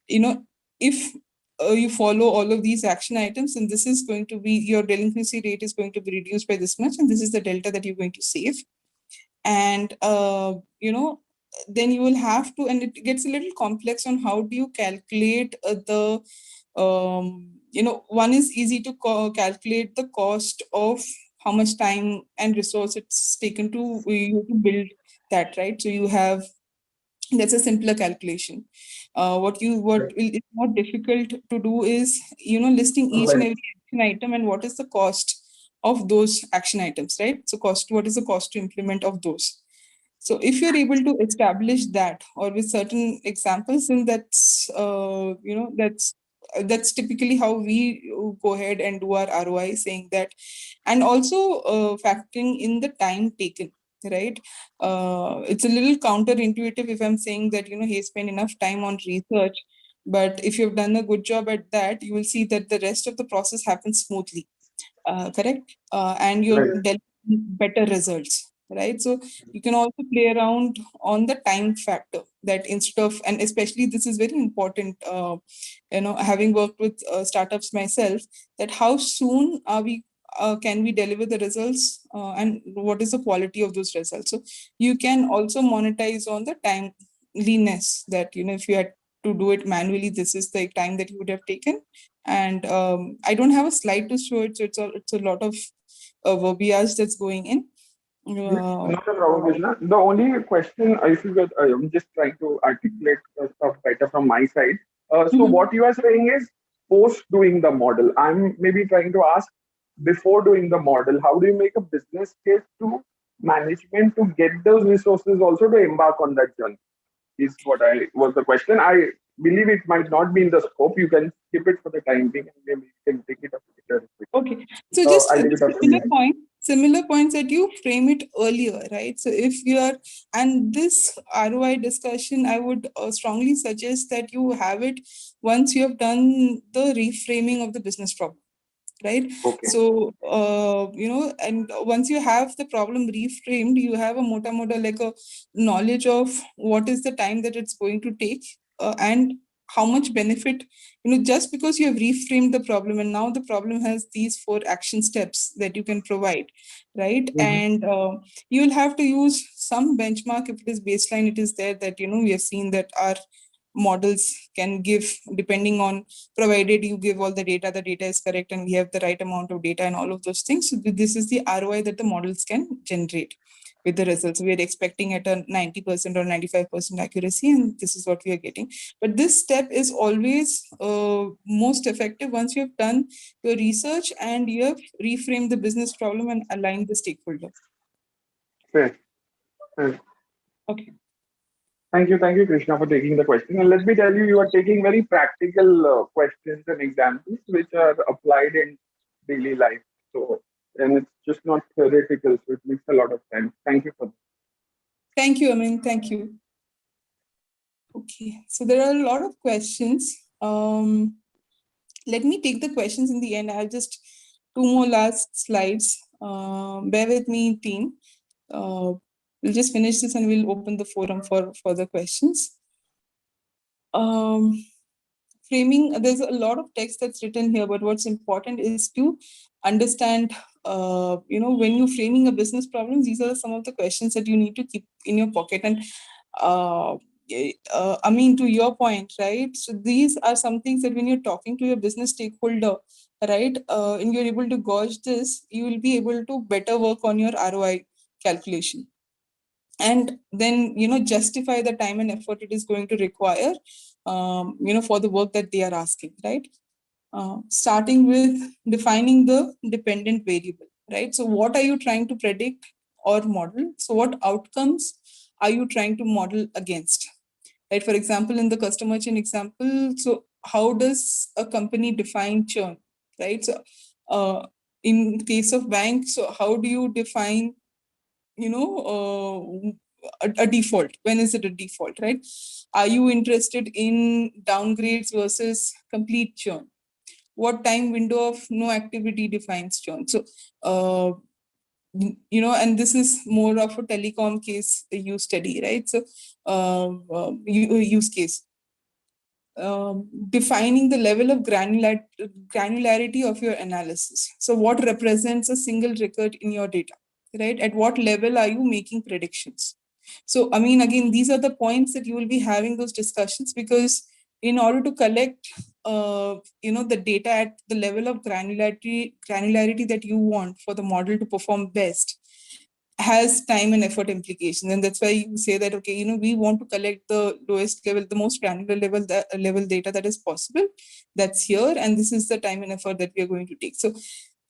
you know if you follow all of these action items, and this is going to be, your delinquency rate is going to be reduced by this much, and this is the delta that you're going to save. And then you will have to, and it gets a little complex on how do you calculate the one is easy to calculate the cost of how much time and resource it's taken to you to build that, right? So you have, that's a simpler calculation. Is more difficult to do is, listing each and Right. every action item and what is the cost of those action items, right? So what is the cost to implement of those? So if you're able to establish that, or with certain examples, then that's typically how we go ahead and do our ROI, saying that, and also factoring in the time taken, right? It's a little counterintuitive if I'm saying that, he spent enough time on research, but if you've done a good job at that, you will see that the rest of the process happens smoothly, correct? And you're Right. delivering better results, right? So you can also play around on the time factor, that instead of, and especially this is very important, having worked with startups myself, that how soon are we, can we deliver the results, and what is the quality of those results? So you can also monetize on the timeliness, that, if you had to do it manually, this is the time that you would have taken. And I don't have a slide to show it, so it's a lot of verbiage that's going in. Not a problem, Krishna. The only question, if you could, I'm just trying to articulate the stuff better from my side. So Mhm. what you are saying is post doing the model. I'm maybe trying to ask before doing the model, how do you make a business case to management to get those resources also to embark on that journey? Is what I was the question. I believe it might not be in the scope. You can skip it for the time being, and maybe you can take it up later. Okay, so I just leave the it up to similar you. point, similar points that you frame it earlier, right? So if you are, and this ROI discussion, I would strongly suggest that you have it once you have done the reframing of the business problem, right? Okay. So and once you have the problem reframed, you have a mota like a knowledge of what is the time that it's going to take, and how much benefit, just because you have reframed the problem and now the problem has these 4 action steps that you can provide, right? And you will have to use some benchmark. If it is baseline, it is there that, we have seen that our models can give, depending on, provided you give all the data is correct and we have the right amount of data and all of those things. So this is the ROI that the models can generate with the results. We are expecting at a 90% or 95% accuracy, and this is what we are getting. But this step is always most effective once you have done your research and you have reframed the business problem and aligned the stakeholder. Fair. Fair. Okay. Thank you, Krishna, for taking the question. And let me tell you, you are taking very practical questions and examples which are applied in daily life. So, and it's just not theoretical, so it makes a lot of sense. Thank you for that. Thank you, Amin. Thank you. Okay, so there are a lot of questions. Let me take the questions in the end. I have just 2 more last slides. Bear with me, team. We'll just finish this and we'll open the forum for further questions. Framing, there's a lot of text that's written here, but what's important is to understand, when you're framing a business problem, these are some of the questions that you need to keep in your pocket. And I mean, to your point, right? So these are some things that when you're talking to your business stakeholder, right, and you're able to gauge this, you will be able to better work on your ROI calculation. And then, justify the time and effort it is going to require, for the work that they are asking, right? Starting with defining the dependent variable, right? So what are you trying to predict or model? So what outcomes are you trying to model against, right? For example, in the customer chain example, so how does a company define churn, right? So in case of bank, so how do you define, a default? When is it a default, right? Are you interested in downgrades versus complete churn? What time window of no activity defines churn? So, and this is more of a telecom case use study, right? So, use case. Defining the level of granularity of your analysis. So what represents a single record in your data, right? At what level are you making predictions? So, I mean, again, these are the points that you will be having those discussions, because in order to collect, the data at the level of granularity that you want for the model to perform best, has time and effort implications. And that's why you say that, okay, we want to collect the lowest level, the most granular level data that is possible. That's here. And this is the time and effort that we are going to take. So,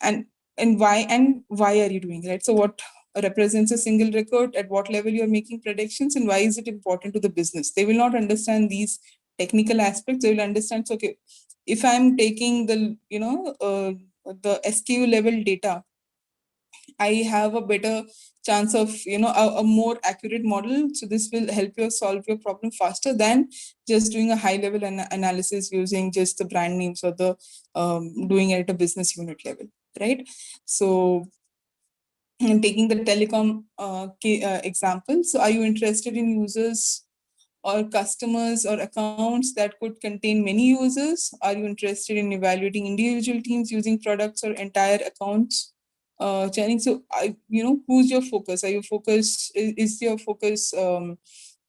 and why are you doing that? So what represents a single record, at what level you're making predictions, and why is it important to the business? They will not understand these technical aspects. They will understand, so, okay, if I'm taking the, the SKU level data, I have a better chance of, a more accurate model. So this will help you solve your problem faster than just doing a high level analysis using just the brand names or the doing it at a business unit level, right? So, and taking the telecom example, so are you interested in users or customers or accounts that could contain many users? Are you interested in evaluating individual teams using products or entire accounts? Channing, so who's your focus? Are you focus? Is your focus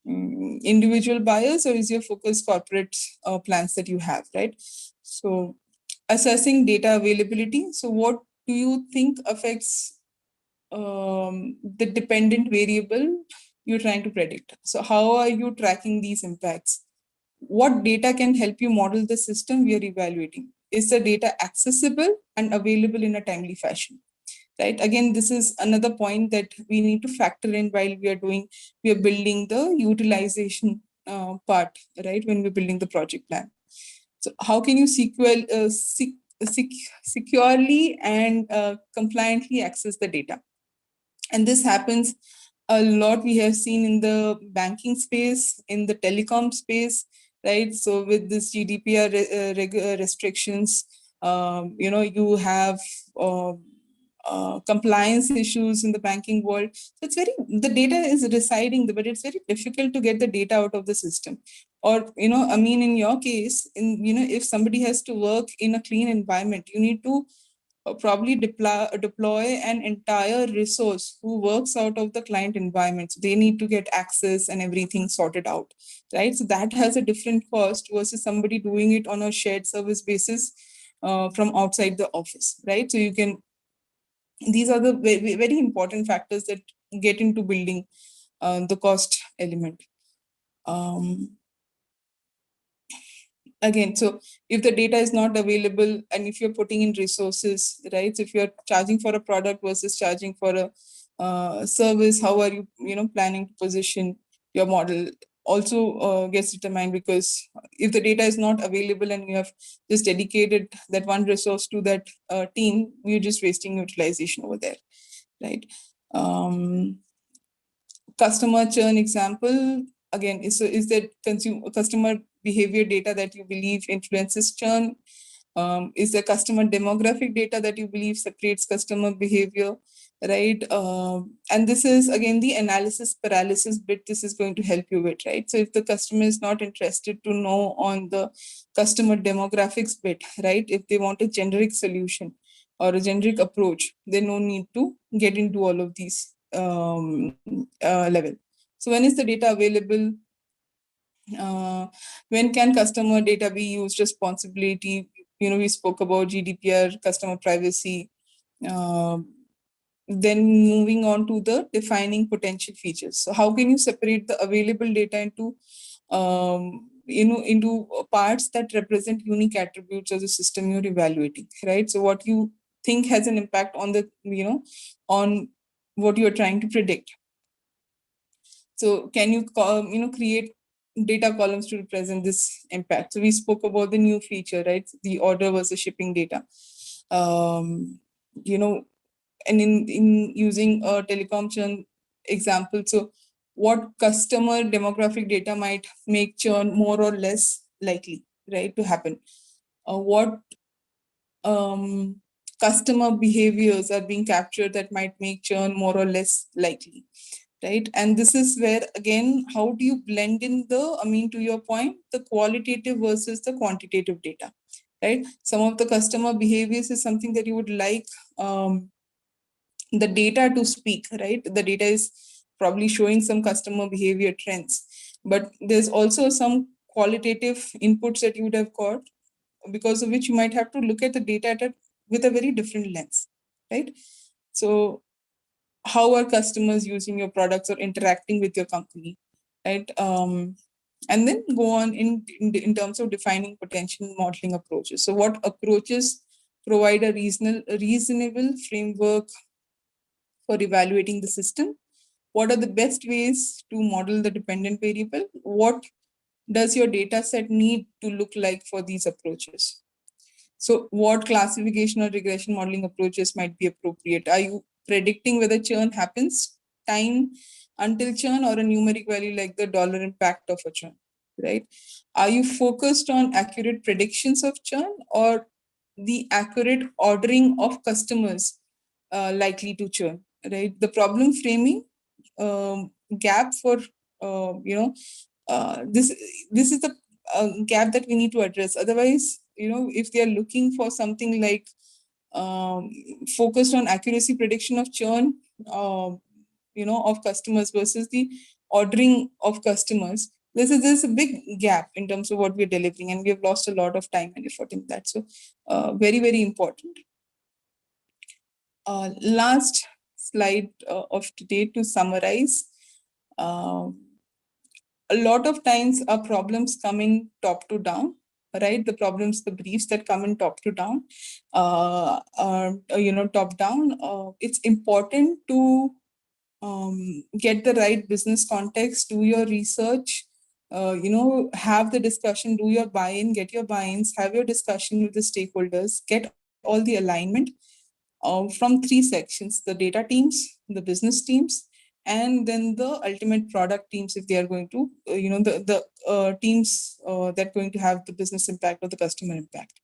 individual buyers, or is your focus corporate plans that you have, right? So, assessing data availability. So, what do you think affects the dependent variable you're trying to predict? So, how are you tracking these impacts? What data can help you model the system we are evaluating? Is the data accessible and available in a timely fashion? Right? Again, this is another point that we need to factor in while we are building the utilization part, right? When we're building the project plan. So how can you securely and compliantly access the data? And this happens a lot. We have seen in the banking space, in the telecom space, right? So with this GDPR restrictions, you have compliance issues in the banking world. So it's the data is residing there, but it's very difficult to get the data out of the system. Or, I mean, in your case, if somebody has to work in a clean environment, you need to probably deploy an entire resource who works out of the client environment. So they need to get access and everything sorted out, right? So that has a different cost versus somebody doing it on a shared service basis from outside the office, right? So these are the very important factors that get into building the cost element. Again, so if the data is not available and if you're putting in resources, right? So if you're charging for a product versus charging for a service, how are you, planning to position your model also gets determined, because if the data is not available and you have just dedicated that one resource to that team, you're just wasting utilization over there, right? Customer churn example, again, is that customer behavior data that you believe influences churn? Is the customer demographic data that you believe separates customer behavior, right? And this is, again, the analysis paralysis bit this is going to help you with, right? So if the customer is not interested to know on the customer demographics bit, right? If they want a generic solution or a generic approach, then no need to get into all of these level. So when is the data available? When can customer data be used responsibly? We spoke about GDPR, customer privacy. Then moving on to the defining potential features. So how can you separate the available data into parts that represent unique attributes of the system you're evaluating, right? So what you think has an impact on on what you're trying to predict. So can you create data columns to represent this impact? So we spoke about the new feature, right? The order versus shipping data. And in using a telecom churn example, so what customer demographic data might make churn more or less likely, right, to happen? What customer behaviors are being captured that might make churn more or less likely, right? And this is where, again, how do you blend in to your point, the qualitative versus the quantitative data, right? Some of the customer behaviors is something that you would like the data to speak, right? The data is probably showing some customer behavior trends, but there's also some qualitative inputs that you would have got, because of which you might have to look at the data with a very different lens, right? So how are customers using your products or interacting with your company, right? And then go on in terms of defining potential modeling approaches. So what approaches provide a reasonable framework for evaluating the system? What are the best ways to model the dependent variable? What does your data set need to look like for these approaches? So what classification or regression modeling approaches might be appropriate? Are you predicting whether churn happens, time until churn, or a numeric value like the dollar impact of a churn, right? Are you focused on accurate predictions of churn or the accurate ordering of customers likely to churn, right? The problem framing gap for, this is the gap that we need to address. Otherwise, if they are looking for something like focused on accuracy prediction of churn, of customers versus the ordering of customers, there's a big gap in terms of what we're delivering, and we have lost a lot of time and effort in that. So very, very important. Last slide of today to summarize. A lot of times our problems coming top to down, right? The problems, the briefs that come in top to down, top down. It's important to get the right business context, do your research, have the discussion, do your buy-in, get your buy-ins, have your discussion with the stakeholders, get all the alignment from three sections: the data teams, the business teams, and then the ultimate product teams, if they are going to, the teams that are going to have the business impact or the customer impact.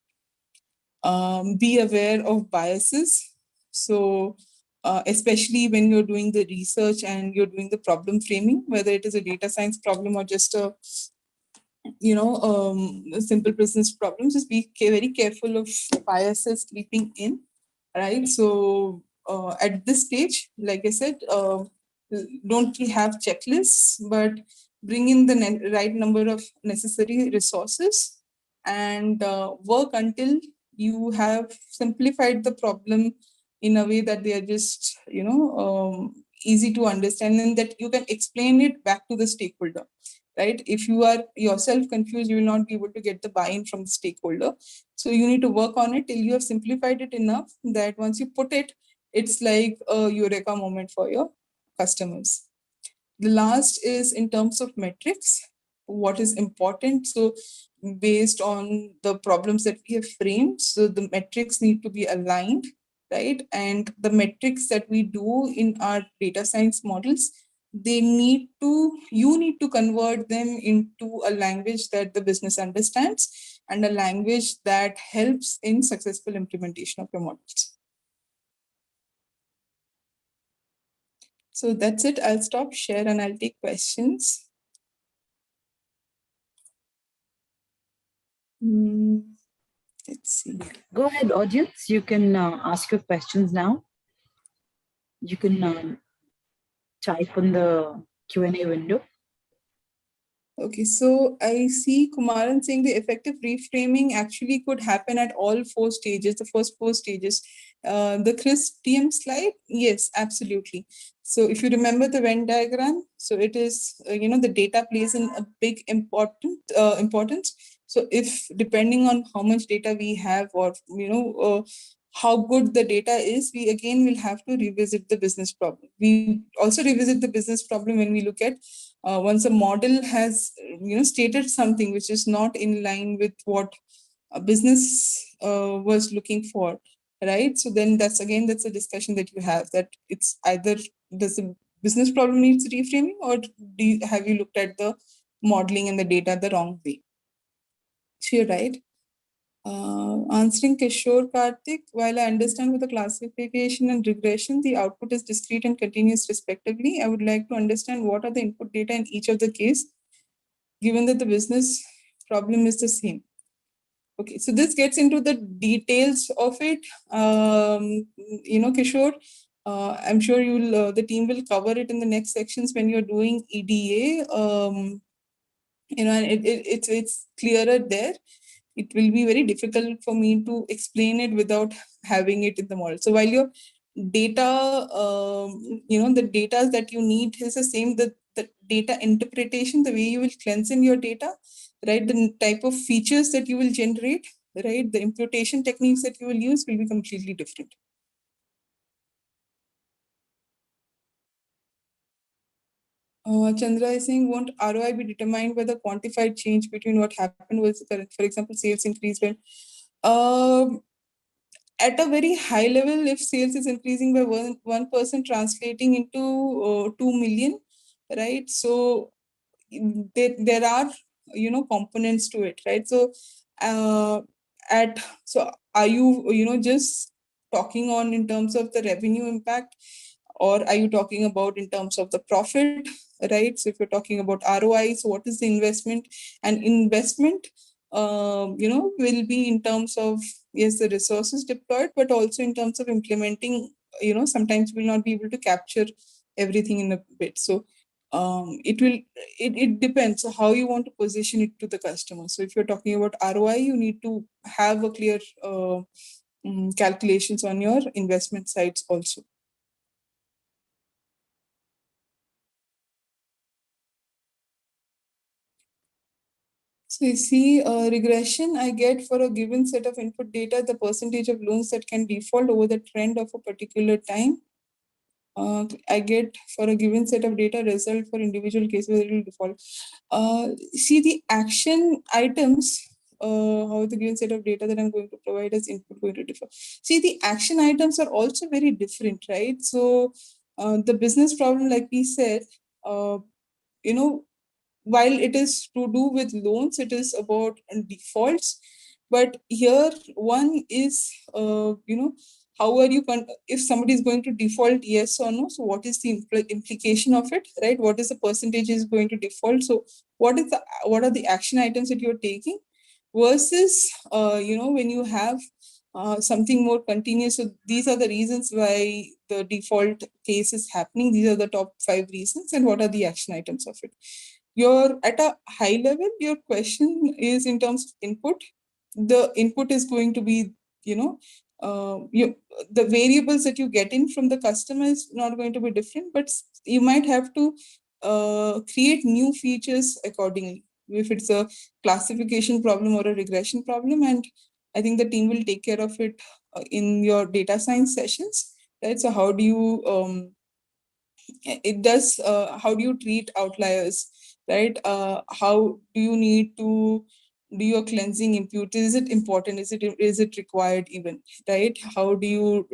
Be aware of biases. So especially when you're doing the research and you're doing the problem framing, whether it is a data science problem or just a simple business problems, just be very careful of biases creeping in, right? So at this stage, like I said, don't have checklists, but bring in the right number of necessary resources and work until you have simplified the problem in a way that they are just, easy to understand and that you can explain it back to the stakeholder, right? If you are yourself confused, you will not be able to get the buy-in from the stakeholder. So you need to work on it till you have simplified it enough that once you put it, it's like a eureka moment for your customers. The last is in terms of metrics, what is important. So based on the problems that we have framed, so the metrics need to be aligned, right? And the metrics that we do in our data science models, you need to convert them into a language that the business understands and a language that helps in successful implementation of your models. So that's it. I'll stop share and I'll take questions. Let's see. Go ahead, audience. You can ask your questions now. You can type on the Q&A window. Okay, so I see Kumaran saying the effective reframing actually could happen at all 4 stages, the first 4 stages. The crisp TM slide, yes, absolutely. So if you remember the Venn diagram, so it is, the data plays in a big importance. So if depending on how much data we have or, how good the data is, we again will have to revisit the business problem. We also revisit the business problem when we look at once a model has stated something which is not in line with what a business was looking for, right? So then that's a discussion that you have, that it's either does the business problem needs reframing or have you looked at the modeling and the data the wrong way. So you're right. Answering Kishore Karthik, while I understand with the classification and regression, the output is discrete and continuous respectively, I would like to understand what are the input data in each of the case, given that the business problem is the same. Okay, so this gets into the details of it. Kishore, I'm sure the team will cover it in the next sections when you're doing EDA. And it's clearer there. It will be very difficult for me to explain it without having it in the model. So while your data, the data that you need is the same, the data interpretation, the way you will cleanse in your data, right? The type of features that you will generate, right? The imputation techniques that you will use will be completely different. Chandra is saying, won't ROI be determined by the quantified change between what happened with the current, for example, sales increase when at a very high level, if sales is increasing by 1% translating into 2 million, right? So there are components to it, right? So are you just talking on in terms of the revenue impact, or are you talking about in terms of the profit, right? So if you're talking about ROI, so what is the investment? And investment will be in terms of, yes, the resources deployed, but also in terms of implementing, sometimes we'll not be able to capture everything in a bit. So it depends on how you want to position it to the customer. So if you're talking about ROI, you need to have a clear calculations on your investment sides also. So you see, regression, I get for a given set of input data, the percentage of loans that can default over the trend of a particular time. I get for a given set of data result for individual cases where it will default. See the action items, how the given set of data that I'm going to provide as input going to differ. See, the action items are also very different, right? So the business problem, like we said, while it is to do with loans, it is about defaults. But here one is, how are you, if somebody is going to default yes or no, so what is the implication of it, right? What is the percentage is going to default? So what are the action items that you're taking versus, when you have something more continuous. So these are the reasons why the default case is happening. These are the top 5 reasons, and what are the action items of it. Your at a high level, your question is in terms of input. The input is going to be, the variables that you get in from the customer is not going to be different, but you might have to create new features accordingly if it's a classification problem or a regression problem. And I think the team will take care of it in your data science sessions, right? So how do you how do you treat outliers, right? How do you need to do your cleansing impute? Is it important? Is it required even, right? How do you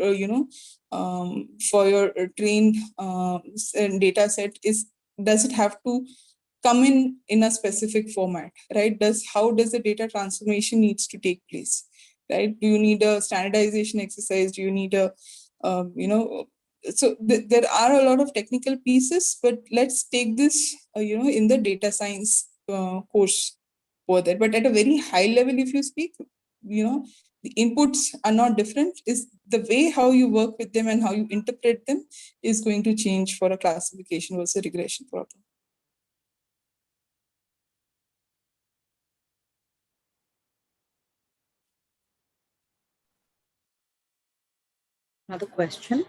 for your trained data set, does it have to come in a specific format, right? How does the data transformation needs to take place, right? Do you need a standardization exercise? Do you need a there are a lot of technical pieces, but let's take this in the data science course over there. But at a very high level, if you speak, the inputs are not different. Is the way how you work with them and how you interpret them is going to change for a classification versus regression problem. Another question.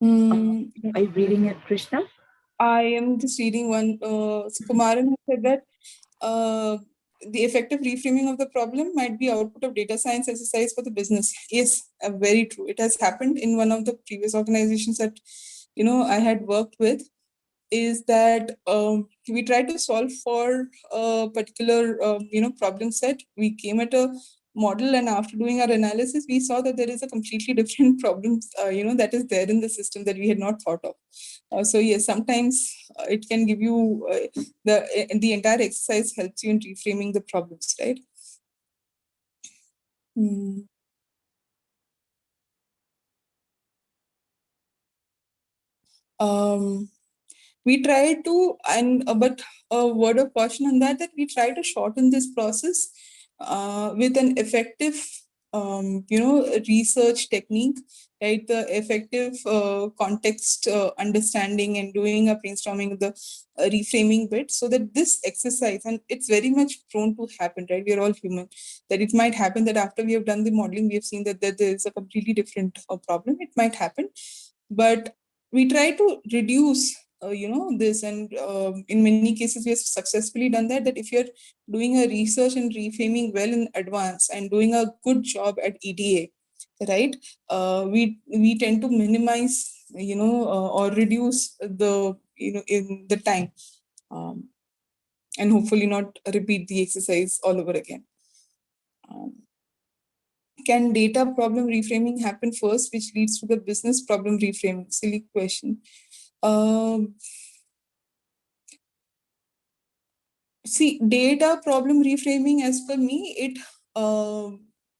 Mm, Are you reading it, Krishna? I am just reading one. So Kumaran has said that the effective reframing of the problem might be output of data science exercise for the business. Yes, very true. It has happened in one of the previous organizations that I had worked with. Is that we tried to solve for a particular problem set. We came at a model, and after doing our analysis, we saw that there is a completely different problem that is there in the system that we had not thought of. So yes, sometimes it can give you the entire exercise helps you in reframing the problems, right? Hmm. Um, we try to, and but a word of caution on that we try to shorten this process with an effective research technique, right? The effective context understanding and doing a brainstorming, the reframing bit, so that this exercise, and it's very much prone to happen, right? We are all human, that it might happen that after we have done the modeling, we have seen that there is a completely different problem. It might happen, but we try to reduce this, and in many cases we have successfully done that if you're doing a research and reframing well in advance and doing a good job at EDA, right? We tend to minimize or reduce the in the time, um, and hopefully not repeat the exercise all over again. Can data problem reframing happen first, which leads to the business problem reframing? Silly question. See, data problem reframing, as per me, it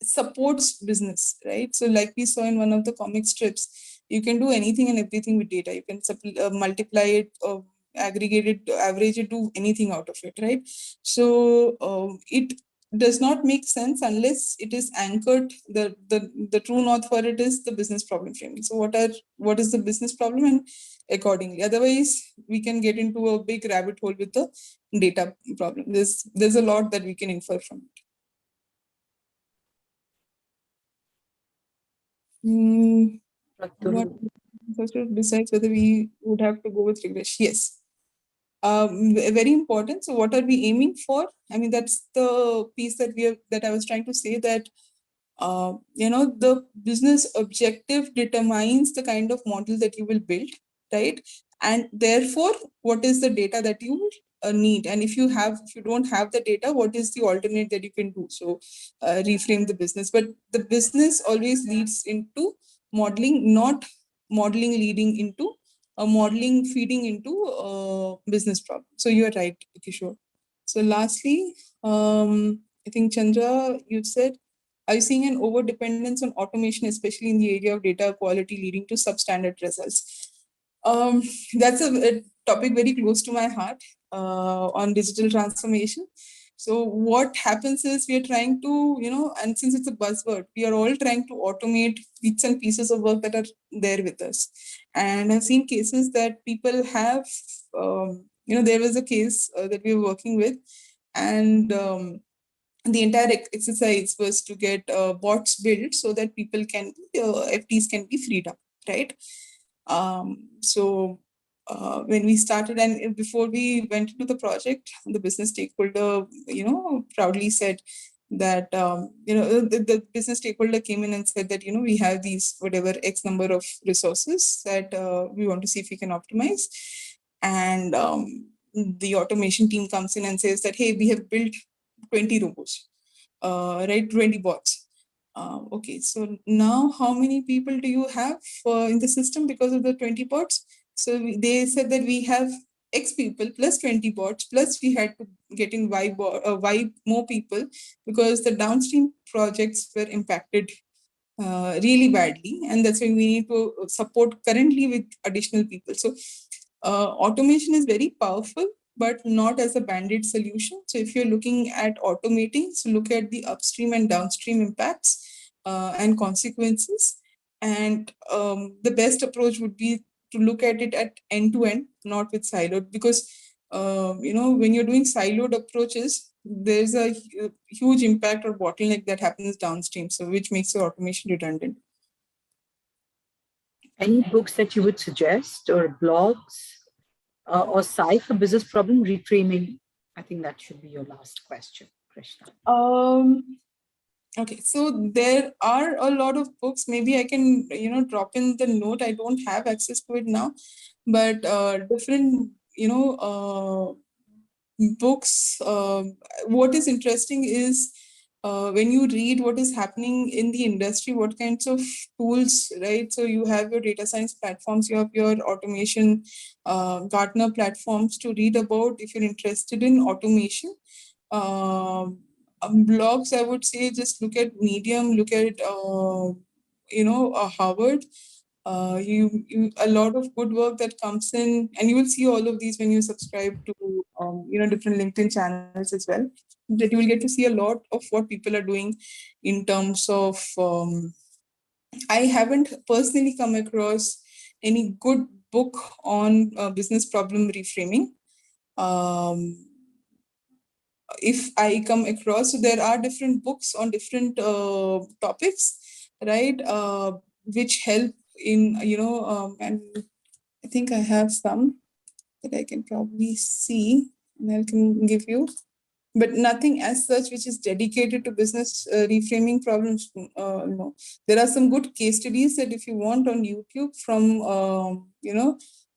supports business, right? So like we saw in one of the comic strips, you can do anything and everything with data. You can multiply it, aggregate it, average it, do anything out of it, right? So it does not make sense unless it is anchored. The true north for it is the business problem framing. So what is the business problem, and accordingly. Otherwise, we can get into a big rabbit hole with the data problem. There's a lot that we can infer from it. What decides whether we would have to go with regression? Yes. Very important. So what are we aiming for? I mean, that's the piece that I was trying to say, that the business objective determines the kind of model that you will build, right? And therefore, what is the data that you need? And if you don't have the data, what is the alternate that you can do? So reframe the business. But the business always leads into modeling, not modeling leading into a modeling feeding into a business problem. So you're right, Kishore. So lastly, I think Chandra, you said, Are you seeing an over dependence on automation, especially in the area of data quality, leading to substandard results? That's a topic very close to my heart on digital transformation. So what happens is we are trying to, and since it's a buzzword, we are all trying to automate bits and pieces of work that are there with us. And I've seen cases that people have, there was a case that we were working with, and the entire exercise was to get bots built so that people can, FTs can be freed up, right? So when we started, and before we went into the project, the business stakeholder, proudly said that, the business stakeholder came in and said that, we have these whatever X number of resources that we want to see if we can optimize. And the automation team comes in and says that, hey, we have built 20 robots, right? 20 bots. Okay, so now how many people do you have in the system because of the 20 bots? So they said that we have X people plus 20 bots, plus we had to get in Y more people because the downstream projects were impacted really badly. And that's why we need to support currently with additional people. So automation is very powerful, but not as a band-aid solution. So if you're looking at automating, so look at the upstream and downstream impacts and consequences. And the best approach would be to look at it at end-to-end, not with siloed, because when you're doing siloed approaches, there's a huge impact or bottleneck that happens downstream, so which makes your automation redundant. Any books that you would suggest, or blogs, or site for business problem reframing? I think that should be your last question, Krishna. Okay, so there are a lot of books. Maybe I can, drop in the note. I don't have access to it now, but different, books. What is interesting is when you read what is happening in the industry, what kinds of tools, right? So you have your data science platforms, you have your automation Gartner platforms to read about if you're interested in automation. Blogs, I would say, just look at Medium, look at Harvard. You a lot of good work that comes in, and you will see all of these when you subscribe to different LinkedIn channels as well. That you will get to see a lot of what people are doing in terms of. I haven't personally come across any good book on business problem reframing. If I come across, so there are different books on different topics, right? Which help in, and I think I have some that I can probably see and I can give you, but nothing as such which is dedicated to business reframing problems. There are some good case studies that if you want on YouTube from,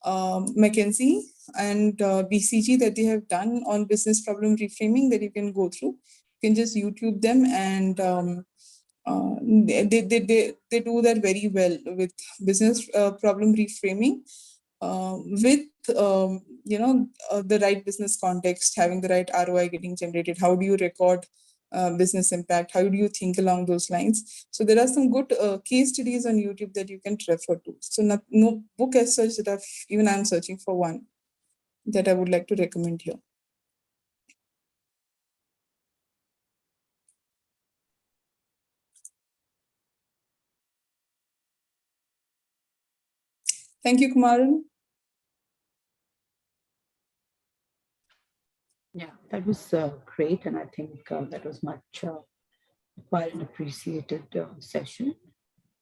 McKinsey and BCG that they have done on business problem reframing that you can go through. You can just YouTube them, and they do that very well with business problem reframing, with the right business context, having the right ROI getting generated. How do you record business impact? How do you think along those lines? So there are some good case studies on YouTube that you can refer to. So no book as such that I'm searching for one that I would like to recommend here. Thank you, Kumaran. Yeah, that was great. And I think that was much quite an appreciated session.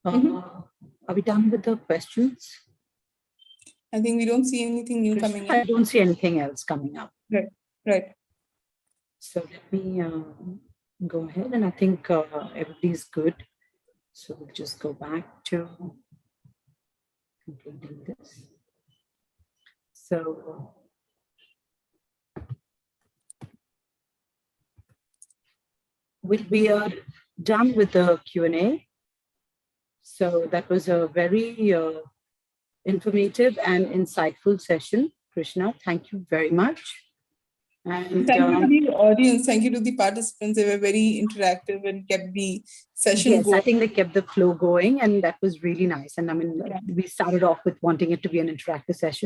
Are we done with the questions? I think we don't see anything new coming in. I don't see anything else coming up. Right. So let me go ahead, and I think everybody's good. So we'll just go back to completing this. So we are done with the Q&A. So that was a very informative and insightful session. Krishna, thank you very much. And thank you to the audience. Thank you to the participants. They were very interactive and kept the session yes, going. I think they kept the flow going, and that was really nice. And I mean, we started off with wanting it to be an interactive session.